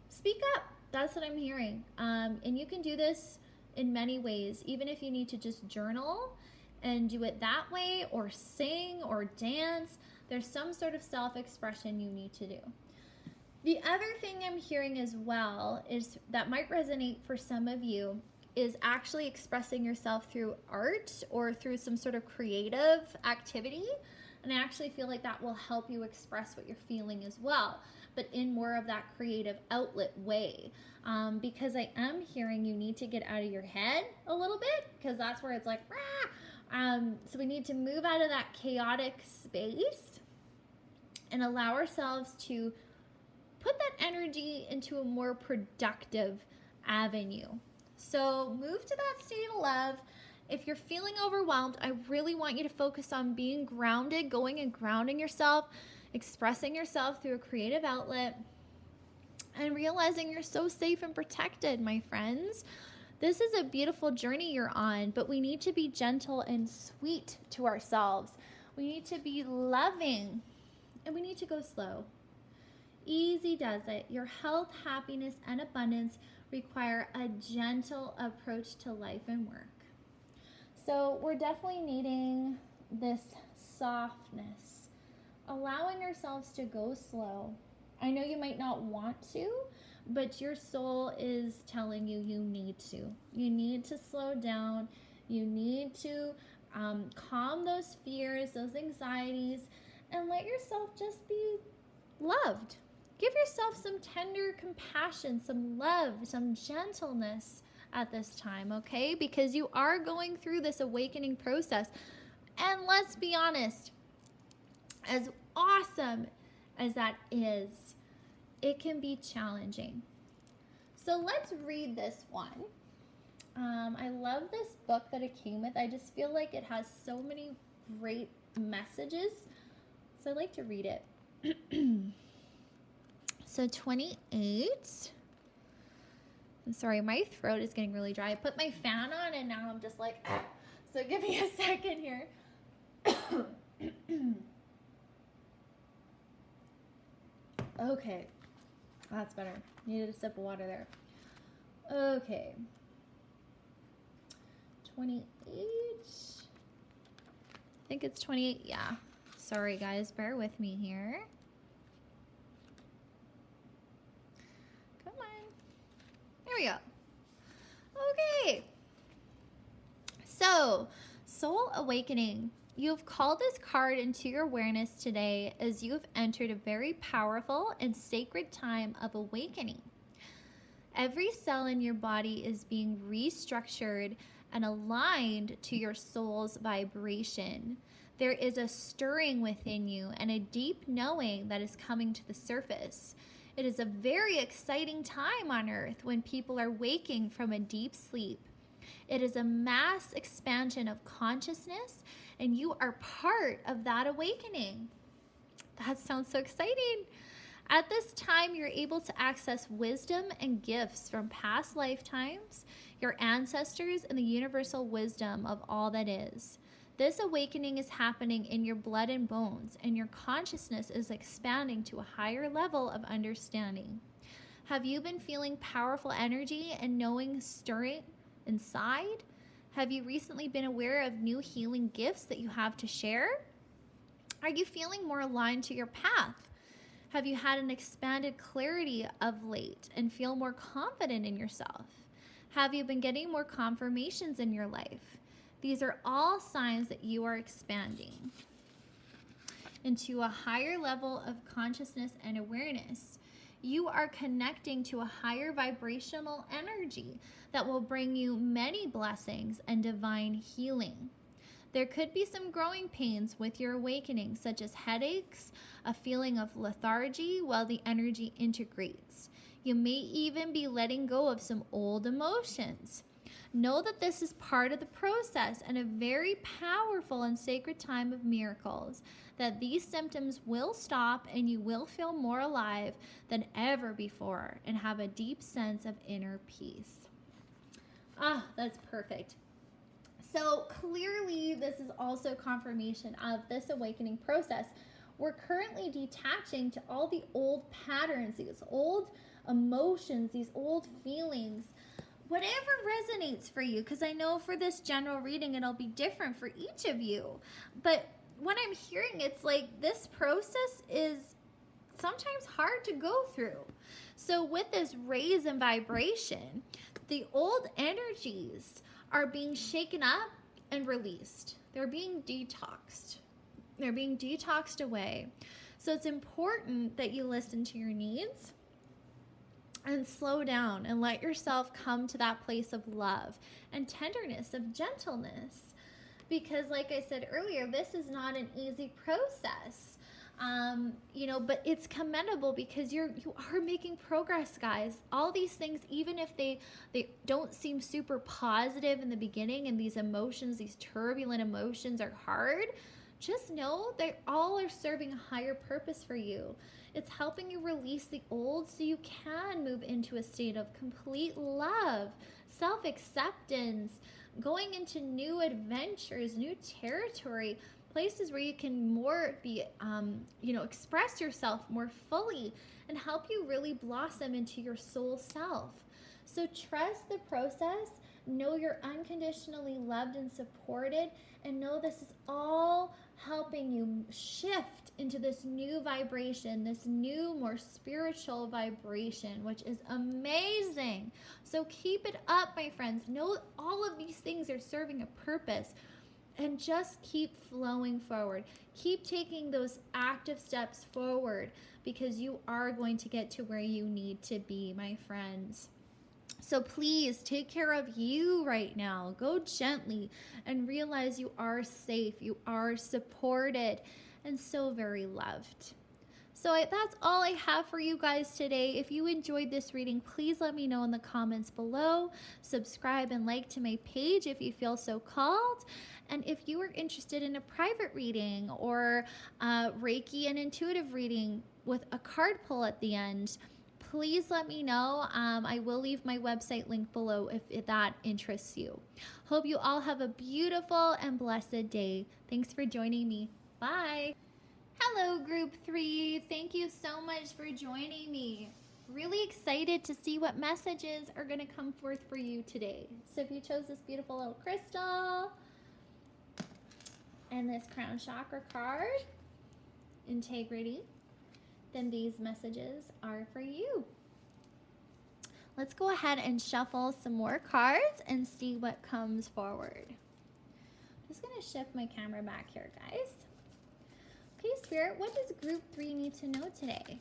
speak up. That's what I'm hearing. And you can do this in many ways, even if you need to just journal and do it that way, or sing or dance. There's some sort of self-expression you need to do. The other thing I'm hearing as well is that might resonate for some of you is actually expressing yourself through art or through some sort of creative activity. And I actually feel like that will help you express what you're feeling as well, but in more of that creative outlet way. Because I am hearing you need to get out of your head a little bit, because that's where it's like, rah! So we need to move out of that chaotic space and allow ourselves to put that energy into a more productive avenue. So move to that state of love. If you're feeling overwhelmed, I really want you to focus on being grounded, going and grounding yourself, expressing yourself through a creative outlet, and realizing you're so safe and protected, my friends. This is a beautiful journey you're on, but we need to be gentle and sweet to ourselves. We need to be loving, and we need to go slow. Easy does it. Your health, happiness, and abundance require a gentle approach to life and work. So we're definitely needing this softness, allowing ourselves to go slow. I know you might not want to, but your soul is telling you you need to. You need to slow down. You need to calm those fears, those anxieties, and let yourself just be loved. Give yourself some tender compassion, some love, some gentleness at this time, okay? Because you are going through this awakening process. And let's be honest, as awesome as that is, it can be challenging. So let's read this one. I love this book that it came with. I just feel like it has so many great messages. So I'd like to read it. So 28. I'm sorry, my throat is getting really dry. I put my fan on and now I'm just like, ah. So give me a second here. Okay, that's better. Needed a sip of water there. Okay. 28. I think it's 28. Yeah. Sorry, guys. Bear with me here. Come on. There we go. Okay. So, Soul Awakening. You've called this card into your awareness today as you've entered a very powerful and sacred time of awakening. Every cell in your body is being restructured and aligned to your soul's vibration. There is a stirring within you and a deep knowing that is coming to the surface. It is a very exciting time on earth when people are waking from a deep sleep. It is a mass expansion of consciousness, and you are part of that awakening. That sounds so exciting. At this time, you're able to access wisdom and gifts from past lifetimes, your ancestors, and the universal wisdom of all that is. This awakening is happening in your blood and bones, and your consciousness is expanding to a higher level of understanding. Have you been feeling powerful energy and knowing stirring inside? Have you recently been aware of new healing gifts that you have to share? Are you feeling more aligned to your path? Have you had an expanded clarity of late and feel more confident in yourself? Have you been getting more confirmations in your life? These are all signs that you are expanding into a higher level of consciousness and awareness. You are connecting to a higher vibrational energy that will bring you many blessings and divine healing. There could be some growing pains with your awakening, such as headaches, a feeling of lethargy while the energy integrates. You may even be letting go of some old emotions. Know that this is part of the process and a very powerful and sacred time of miracles, that these symptoms will stop and you will feel more alive than ever before and have a deep sense of inner peace. Ah, that's perfect. So clearly, this is also confirmation of this awakening process. We're currently detaching to all the old patterns, these old emotions, these old feelings, whatever resonates for you, because I know for this general reading, it'll be different for each of you. But what I'm hearing, it's like this process is sometimes hard to go through. So with this raise in vibration, the old energies are being shaken up and released. They're being detoxed. They're being detoxed away. So it's important that you listen to your needs and slow down and let yourself come to that place of love and tenderness, of gentleness. Because like I said earlier, this is not an easy process. But it's commendable because you are making progress, guys. All these things, even if they don't seem super positive in the beginning, and these emotions, these turbulent emotions are hard, just know they all are serving a higher purpose for you. It's helping you release the old so you can move into a state of complete love, self-acceptance, going into new adventures, new territory, places where you can more be, express yourself more fully and help you really blossom into your soul self. So trust the process, know you're unconditionally loved and supported, and know this is all helping you shift into this new vibration, this new, more spiritual vibration, which is amazing. So keep it up, my friends. Know all of these things are serving a purpose. And just keep flowing forward. Keep taking those active steps forward, because you are going to get to where you need to be, my friends. So please take care of you right now. Go gently and realize you are safe, you are supported, and so very loved. So that's all I have for you guys today. If you enjoyed this reading, please let me know in the comments below. Subscribe and like to my page if you feel so called. And if you are interested in a private reading or Reiki and intuitive reading with a card pull at the end, please let me know. I will leave my website link below if that interests you. Hope you all have a beautiful and blessed day. Thanks for joining me. Bye. Hello, Group 3. Thank you so much for joining me. Really excited to see what messages are going to come forth for you today. So if you chose this beautiful little crystal and this crown chakra card, integrity, then these messages are for you. Let's go ahead and shuffle some more cards and see what comes forward. I'm just going to shift my camera back here, guys. Okay, Spirit, what does Group 3 need to know today?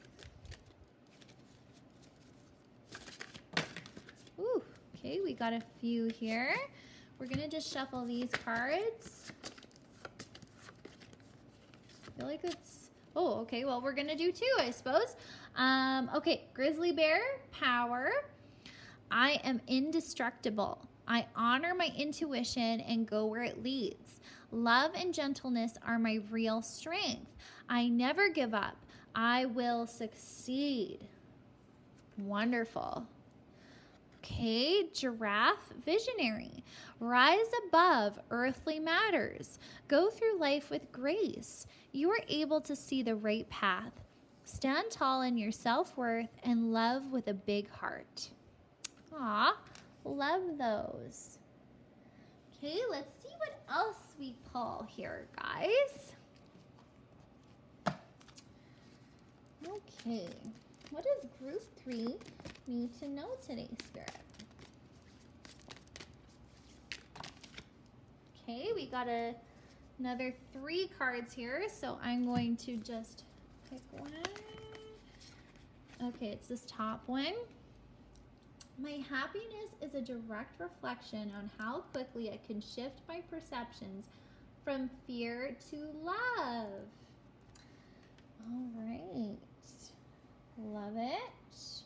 Ooh, okay, we got a few here. We're going to just shuffle these cards. I feel like it's... Oh, okay, well, we're going to do two, I suppose. Okay, Grizzly Bear, power. I am indestructible. I honor my intuition and go where it leads. Love and gentleness are my real strength. I never give up. I will succeed. Wonderful. Okay, Giraffe, visionary. Rise above earthly matters. Go through life with grace. You are able to see the right path. Stand tall in your self-worth and love with a big heart. Aw, love those. Okay, let's see what else we pull here, guys. Okay, what does Group 3 need to know today, Spirit? Okay, we got another 3 cards here, so I'm going to just pick one. Okay, it's this top one. My happiness is a direct reflection on how quickly I can shift my perceptions from fear to love. All right. Love it. Just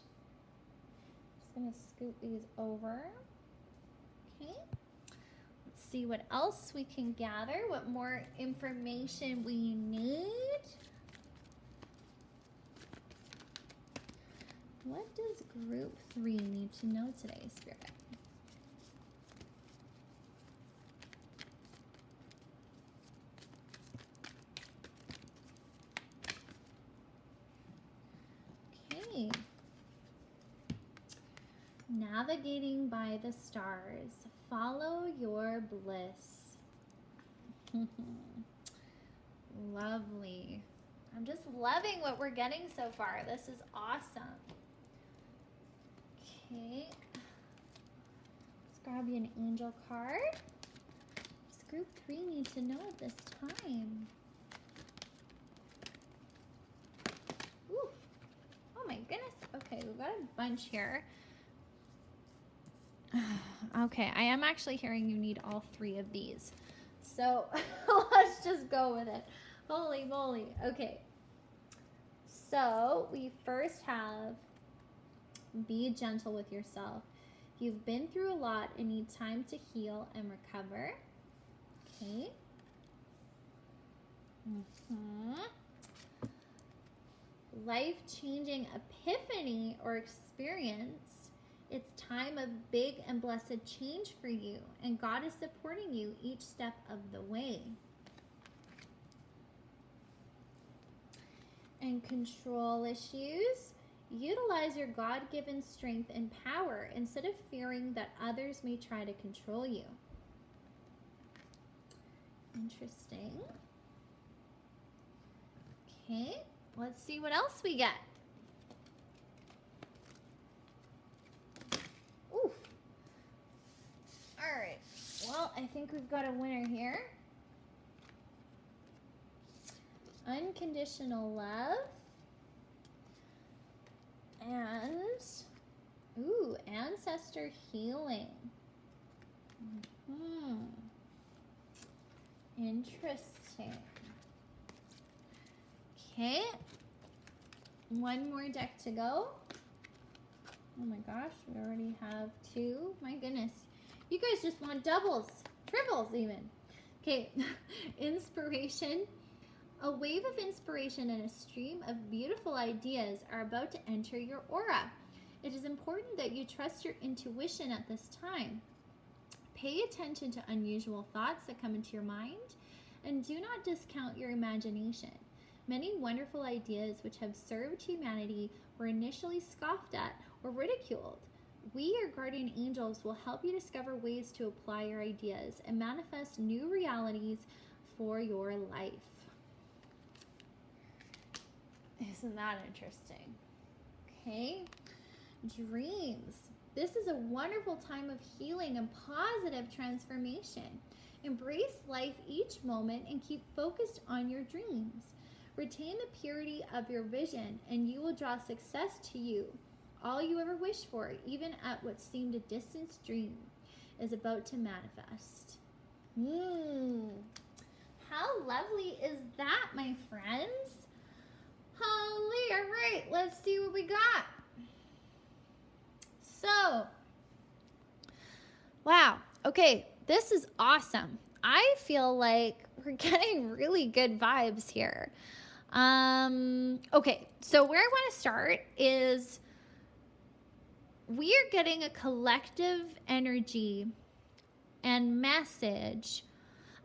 going to scoot these over. Okay. Let's see what else we can gather, what more information we need. What does group 3 need to know today, Spirit? Okay. Navigating by the stars. Follow your bliss. Lovely. I'm just loving what we're getting so far. This is awesome. Okay, let's grab you an angel card. What does group 3 need to know at this time? Ooh. Oh my goodness. Okay, we've got a bunch here. Okay, I am actually hearing you need all 3 of these. So let's just go with it. Holy moly. Okay. So we first have be gentle with yourself. You've been through a lot and need time to heal and recover. Okay. Life-changing epiphany or experience. It's time of big and blessed change for you, and God is supporting you each step of the way. And control issues. Utilize your God-given strength and power instead of fearing that others may try to control you. Interesting. Okay, let's see what else we get. Ooh. All right, well, I think we've got a winner here. Unconditional love. And, ooh, ancestor healing. Interesting. Okay. One more deck to go. Oh my gosh, we already have 2. My goodness. You guys just want doubles, triples even. Okay, inspiration. A wave of inspiration and a stream of beautiful ideas are about to enter your aura. It is important that you trust your intuition at this time. Pay attention to unusual thoughts that come into your mind, and do not discount your imagination. Many wonderful ideas which have served humanity were initially scoffed at or ridiculed. We, your guardian angels, will help you discover ways to apply your ideas and manifest new realities for your life. Isn't that interesting? Okay. Dreams. This is a wonderful time of healing and positive transformation. Embrace life each moment and keep focused on your dreams. Retain the purity of your vision and you will draw success to you. All you ever wished for, even at what seemed a distant dream, is about to manifest. How lovely is that, my friends? Holy, all right, let's see what we got. So, wow, okay, this is awesome. I feel like we're getting really good vibes here. Okay, so where I want to start is we are getting a collective energy and message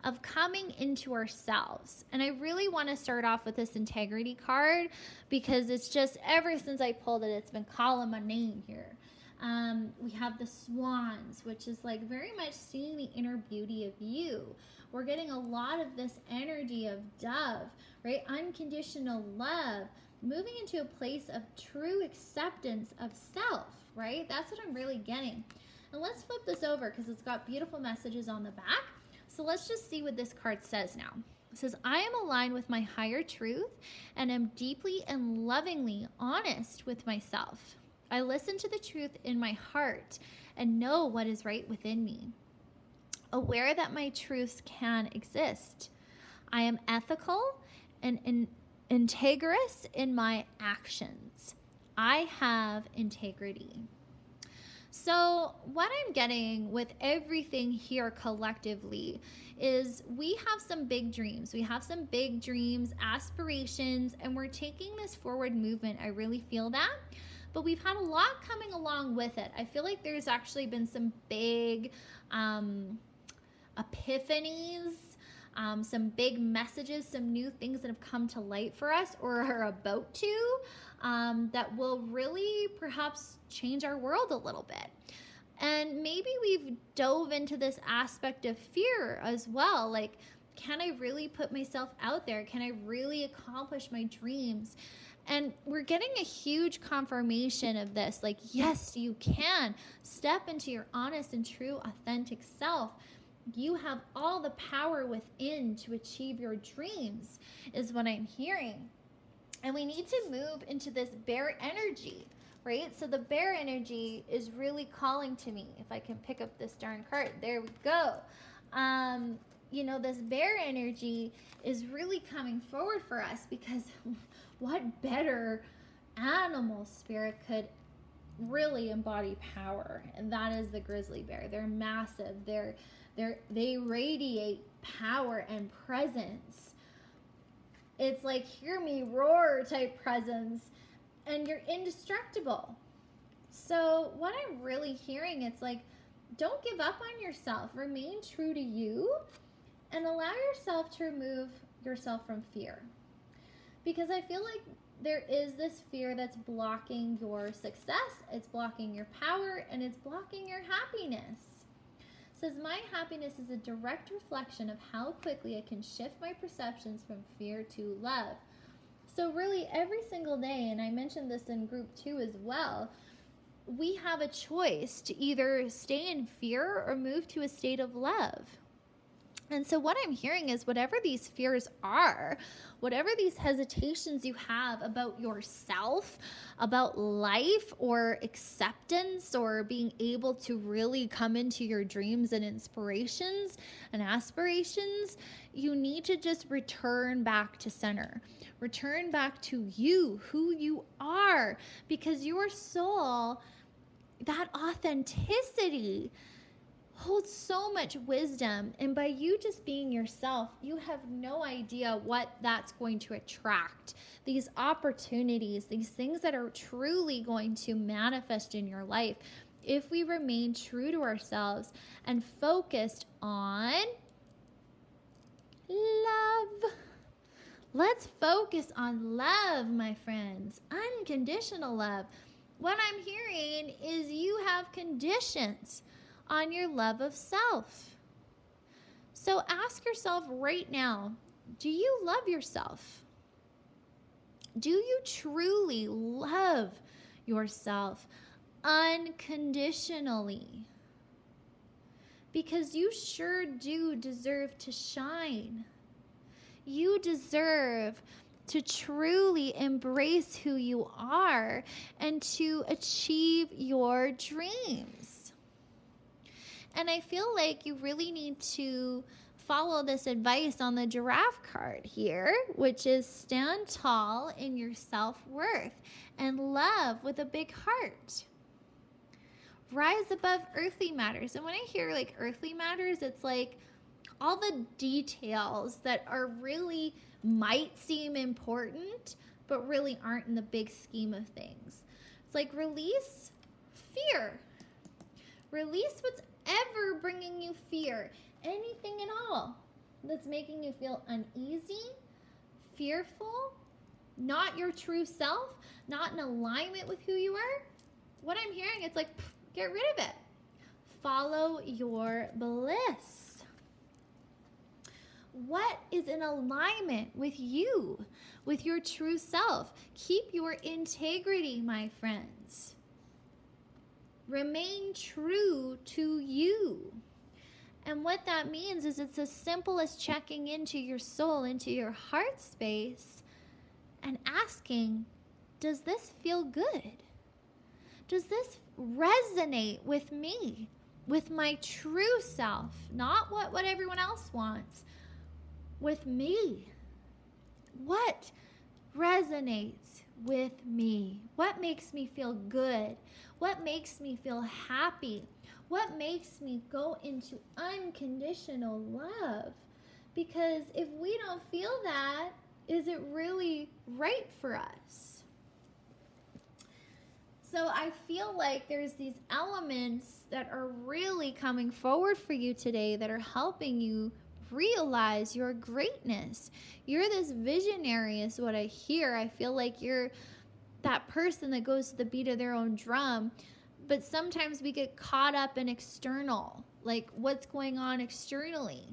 of coming into ourselves. And I really want to start off with this integrity card because it's just ever since I pulled it, it's been calling my name here. We have the swans, which is like very much seeing the inner beauty of you. We're getting a lot of this energy of dove, right? Unconditional love, moving into a place of true acceptance of self, right? That's what I'm really getting. And let's flip this over because it's got beautiful messages on the back. So let's just see what this card says now. It says, I am aligned with my higher truth and am deeply and lovingly honest with myself. I listen to the truth in my heart and know what is right within me. Aware that my truths can exist. I am ethical and integrous in my actions. I have integrity. So what I'm getting with everything here collectively is we have some big dreams. We have some big dreams, aspirations, and we're taking this forward movement. I really feel that. But we've had a lot coming along with it. I feel like there's actually been some big epiphanies, some big messages, some new things that have come to light for us or are about to, that will really perhaps change our world a little bit. And maybe we've dove into this aspect of fear as well. Like, can I really put myself out there? Can I really accomplish my dreams? And we're getting a huge confirmation of this. Like, yes, you can. Step into your honest and true, authentic self. You have all the power within to achieve your dreams, is what I'm hearing. And we need to move into this bear energy, right? So the bear energy is really calling to me. If I can pick up this darn card, there we go. This bear energy is really coming forward for us, because what better animal spirit could really embody power? And that is the grizzly bear. They're massive. They radiate power and presence. It's like, hear me roar type presence, and you're indestructible. So what I'm really hearing, it's like, don't give up on yourself. Remain true to you and allow yourself to remove yourself from fear. Because I feel like there is this fear that's blocking your success, it's blocking your power, and it's blocking your happiness. It says, my happiness is a direct reflection of how quickly I can shift my perceptions from fear to love. So really every single day, and I mentioned this in group 2 as well, we have a choice to either stay in fear or move to a state of love. And so what I'm hearing is, whatever these fears are, whatever these hesitations you have about yourself, about life or acceptance, or being able to really come into your dreams and inspirations and aspirations, you need to just return back to center. Return back to you, who you are, because your soul, that authenticity, holds so much wisdom, and by you just being yourself, you have no idea what that's going to attract. These opportunities, these things that are truly going to manifest in your life if we remain true to ourselves and focused on love. Let's focus on love, my friends. Unconditional love. What I'm hearing is you have conditions on your love of self. So ask yourself right now, do you love yourself? Do you truly love yourself unconditionally? Because you sure do deserve to shine. You deserve to truly embrace who you are and to achieve your dreams. And I feel like you really need to follow this advice on the giraffe card here, which is stand tall in your self-worth and love with a big heart. Rise above earthly matters. And when I hear like earthly matters, it's like all the details that are really might seem important, but really aren't in the big scheme of things. It's like release fear. Release what's ever bringing you fear, anything at all that's making you feel uneasy, fearful, not your true self, not in alignment with who you are. What I'm hearing, it's like, get rid of it. Follow your bliss. What is in alignment with you, with your true self? Keep your integrity, my friends. Remain true to you And what that means is it's as simple as checking into your soul, into your heart space, and asking, does this feel good? Does this resonate with me, with my true self, not what everyone else wants, with me? What resonates with me? What makes me feel good? What makes me feel happy? What makes me go into unconditional love? Because if we don't feel that, is it really right for us? So I feel like there's these elements that are really coming forward for you today that are helping you realize your greatness. You're this visionary is what I hear. I feel like you're that person that goes to the beat of their own drum. But sometimes we get caught up in external, like what's going on externally.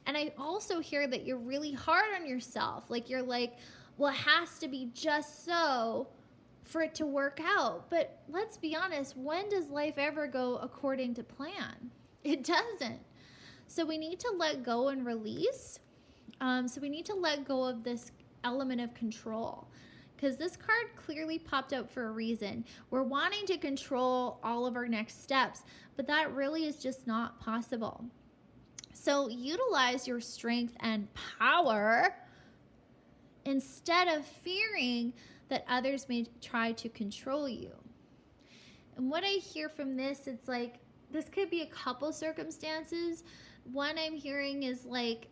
And I also hear that you're really hard on yourself. Like you're like, well, it has to be just so for it to work out. But let's be honest, when does life ever go according to plan? It doesn't. So we need to let go and release. So we need to let go of this element of control. Because this card clearly popped out for a reason. We're wanting to control all of our next steps, but that really is just not possible. So utilize your strength and power instead of fearing that others may try to control you. And what I hear from this, it's like, this could be a couple circumstances. One I'm hearing is like,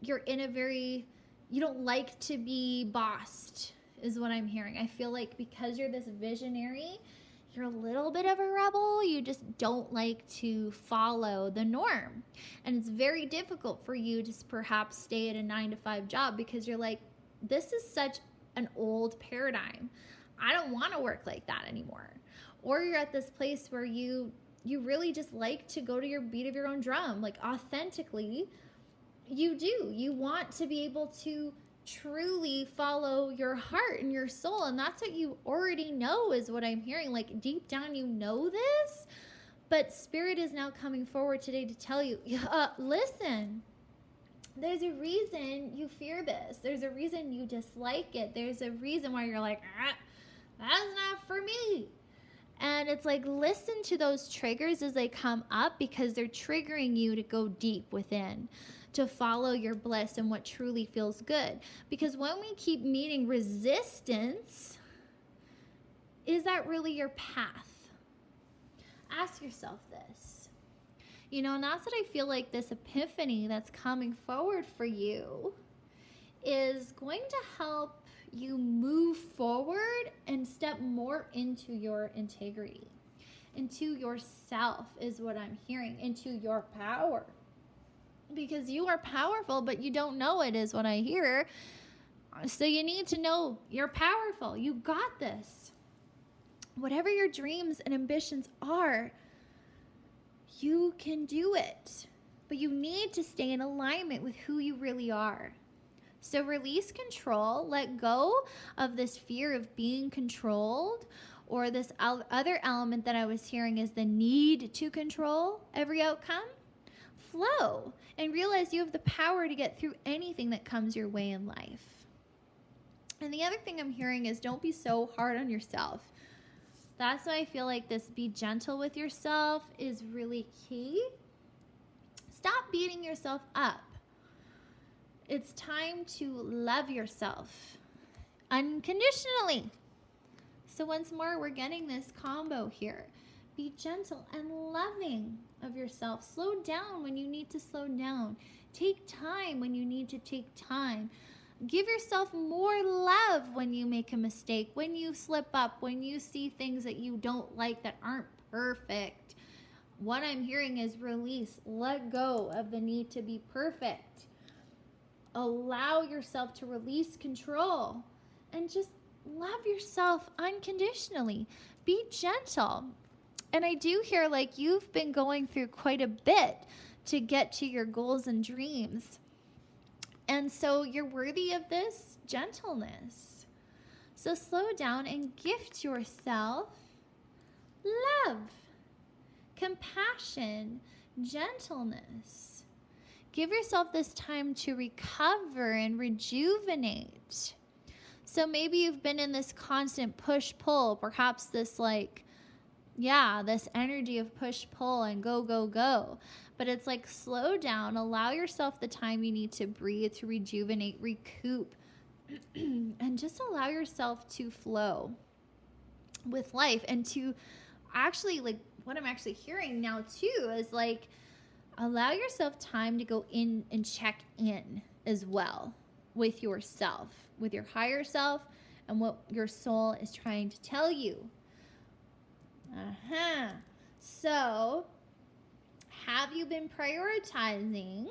you're in a very, you don't like to be bossed, is what I'm hearing. I feel like because you're this visionary, you're a little bit of a rebel. You just don't like to follow the norm. And it's very difficult for you to perhaps stay at a 9-to-5 job because you're like, this is such an old paradigm. I don't want to work like that anymore. Or you're at this place where you really just like to go to your beat of your own drum, like authentically. You do. You want to be able to truly follow your heart and your soul, and that's what you already know is what I'm hearing. Like deep down you know this, but Spirit is now coming forward today to tell you, listen, there's a reason you fear this. There's a reason you dislike it. There's a reason why you're like, that's not for me. And it's like, listen to those triggers as they come up because they're triggering you to go deep within, to follow your bliss and what truly feels good. Because when we keep meeting resistance, is that really your path? Ask yourself this. And that's what I feel like this epiphany that's coming forward for you is going to help you move forward and step more into your integrity, into yourself is what I'm hearing, into your power. Because you are powerful, but you don't know it is what I hear. So you need to know you're powerful. You got this. Whatever your dreams and ambitions are, you can do it. But you need to stay in alignment with who you really are. So release control, let go of this fear of being controlled, or this other element that I was hearing is the need to control every outcome. Flow and realize you have the power to get through anything that comes your way in life. And the other thing I'm hearing is don't be so hard on yourself. That's why I feel like this be gentle with yourself is really key. Stop beating yourself up. It's time to love yourself unconditionally. So once more, we're getting this combo here. Be gentle and loving of yourself. Slow down when you need to slow down. Take time when you need to take time. Give yourself more love when you make a mistake, when you slip up, when you see things that you don't like that aren't perfect. What I'm hearing is release. Let go of the need to be perfect. Allow yourself to release control and just love yourself unconditionally. Be gentle. And I do hear like you've been going through quite a bit to get to your goals and dreams. And so you're worthy of this gentleness. So slow down and gift yourself love, compassion, gentleness. Give yourself this time to recover and rejuvenate. So maybe you've been in this constant push-pull, perhaps this this energy of push-pull and go, go, go. But it's like, slow down, allow yourself the time you need to breathe, to rejuvenate, recoup, and just allow yourself to flow with life. And to actually, like, what I'm actually hearing now too is like, allow yourself time to go in and check in as well with yourself, with your higher self, and what your soul is trying to tell you. So, have you been prioritizing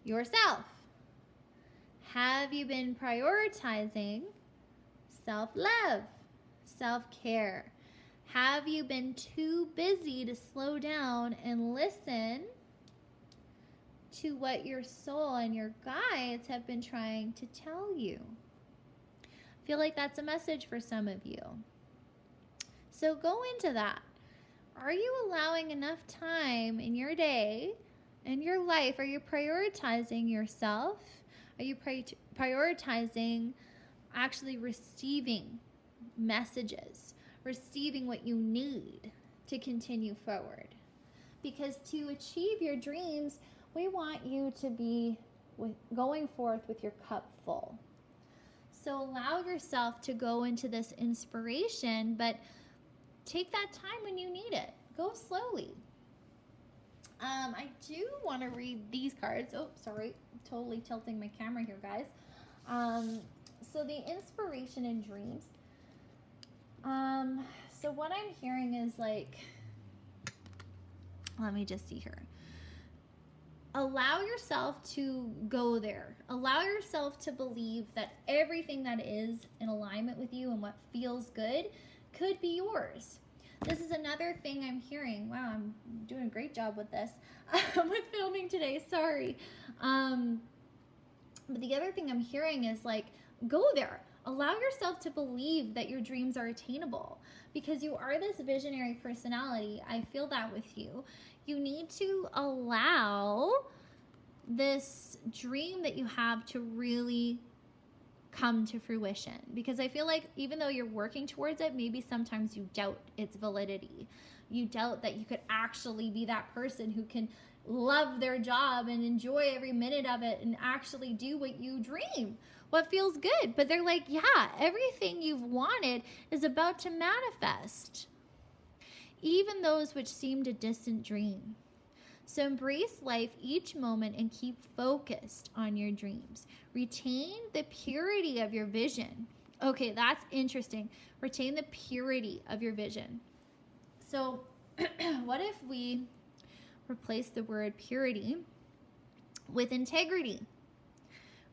yourself? Have you been prioritizing self-love, self-care? Have you been too busy to slow down and listen to what your soul and your guides have been trying to tell you? I feel like that's a message for some of you. So go into that. Are you allowing enough time in your day, in your life? Are you prioritizing yourself? Are you prioritizing actually receiving messages, receiving what you need to continue forward? Because to achieve your dreams, we want you to be going forth with your cup full. So allow yourself to go into this inspiration, but take that time when you need it. Go slowly. I do want to read these cards. Oh, sorry. Totally tilting my camera here, guys. So the inspiration and dreams. So what I'm hearing is like, let me just see here. Allow yourself to go there. Allow yourself to believe that everything that is in alignment with you and what feels good could be yours. This is another thing I'm hearing. Wow, I'm doing a great job with this. With filming today, sorry. But the other thing I'm hearing is like, go there. Allow yourself to believe that your dreams are attainable, because you are this visionary personality. I feel that with you. You need to allow this dream that you have to really come to fruition, because I feel like even though you're working towards it, maybe sometimes you doubt its validity. You doubt that you could actually be that person who can love their job and enjoy every minute of it and actually do what you dream, what feels good. But they're like, yeah, everything you've wanted is about to manifest, even those which seemed a distant dream. So embrace life each moment and keep focused on your dreams. Retain the purity of your vision. Okay, that's interesting. Retain the purity of your vision. So what if we replace the word purity with integrity?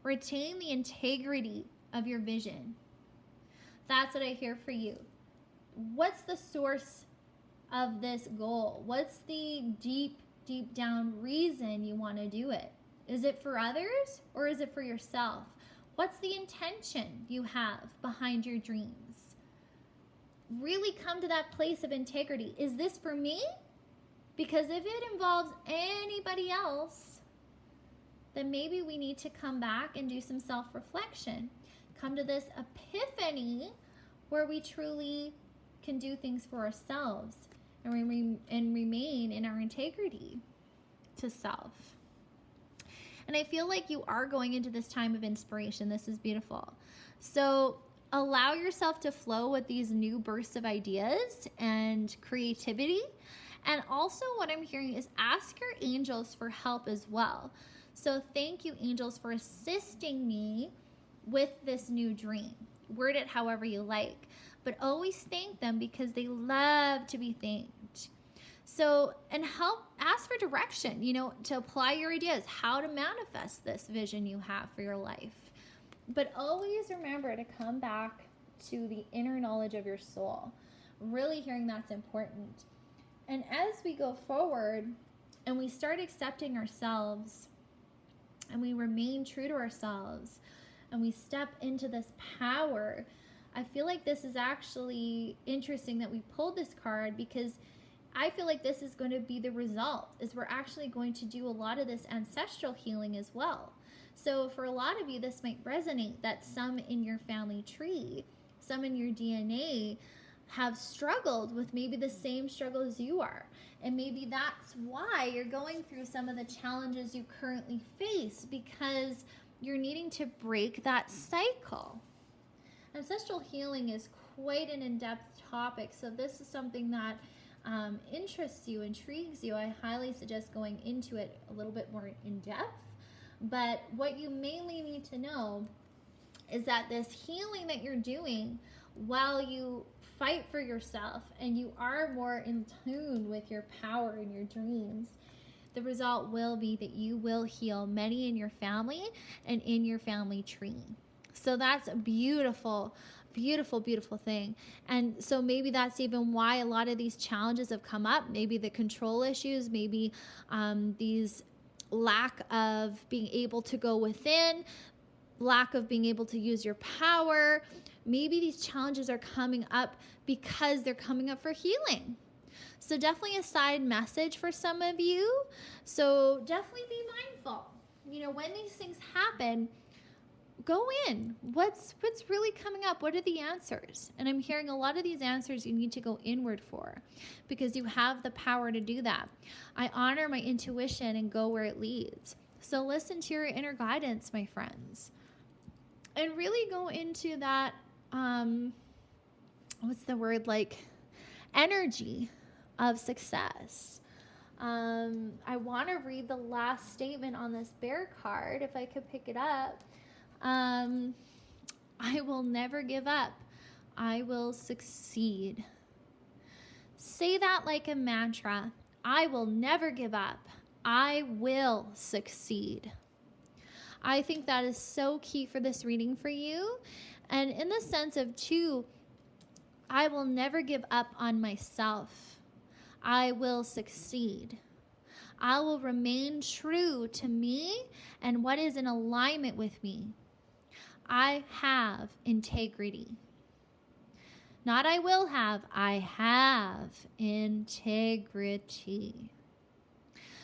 Retain the integrity of your vision. That's what I hear for you. What's the source of this goal? What's the deep down reason you want to do it? Is it for others or is it for yourself? What's the intention you have behind your dreams? Really come to that place of integrity. Is this for me? Because if it involves anybody else, then maybe we need to come back and do some self-reflection. Come to this epiphany where we truly can do things for ourselves and remain in our integrity to self. And I feel like you are going into this time of inspiration. This is beautiful. So allow yourself to flow with these new bursts of ideas and creativity. And also what I'm hearing is ask your angels for help as well. So thank you, angels, for assisting me with this new dream. Word it however you like, but always thank them because they love to be thanked. So, and ask for direction, to apply your ideas, how to manifest this vision you have for your life. But always remember to come back to the inner knowledge of your soul. Really hearing that's important. And as we go forward and we start accepting ourselves and we remain true to ourselves and we step into this power, I feel like this is actually interesting that we pulled this card, because I feel like this is going to be the result, is we're actually going to do a lot of this ancestral healing as well. So for a lot of you, this might resonate that some in your family tree, some in your DNA have struggled with maybe the same struggles you are. And maybe that's why you're going through some of the challenges you currently face, because you're needing to break that cycle. Ancestral healing is quite an in-depth topic, so this is something that interests you, intrigues you. I highly suggest going into it a little bit more in depth. But what you mainly need to know is that this healing that you're doing while you fight for yourself and you are more in tune with your power and your dreams, the result will be that you will heal many in your family and in your family tree. So that's a beautiful, beautiful, beautiful thing. And so maybe that's even why a lot of these challenges have come up. Maybe the control issues, maybe these lack of being able to go within, lack of being able to use your power. Maybe these challenges are coming up because they're coming up for healing. So definitely a side message for some of you. So definitely be mindful. You know, when these things happen, go in. What's really coming up? What are the answers? And I'm hearing a lot of these answers you need to go inward for, because you have the power to do that. I honor my intuition and go where it leads. So listen to your inner guidance, my friends. And really go into that, energy of success. I want to read the last statement on this bear card, if I could pick it up. I will never give up. I will succeed. Say that like a mantra. I will never give up. I will succeed. I think that is so key for this reading for you. And in the sense of, too, I will never give up on myself. I will succeed. I will remain true to me and what is in alignment with me. I have integrity. Not I will have, I have integrity.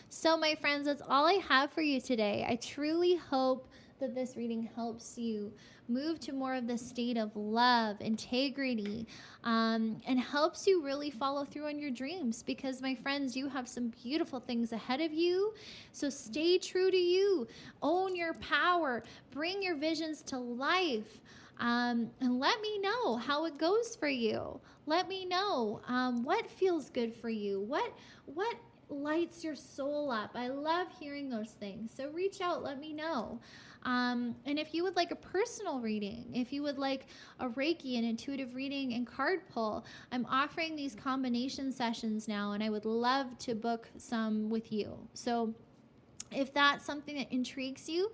So my friends, that's all I have for you today. I truly hope that this reading helps you move to more of the state of love, integrity, and helps you really follow through on your dreams, because my friends, you have some beautiful things ahead of you. So stay true to you, own your power, bring your visions to life, and let me know how it goes for you. Let me know what feels good for you, what lights your soul up. I love hearing those things. So reach out, let me know. And if you would like a personal reading, if you would like a Reiki, an intuitive reading, and card pull, I'm offering these combination sessions now, and I would love to book some with you. So if that's something that intrigues you,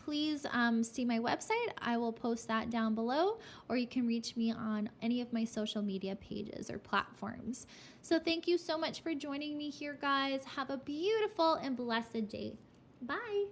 please see my website. I will post that down below, or you can reach me on any of my social media pages or platforms. So thank you so much for joining me here, guys. Have a beautiful and blessed day. Bye.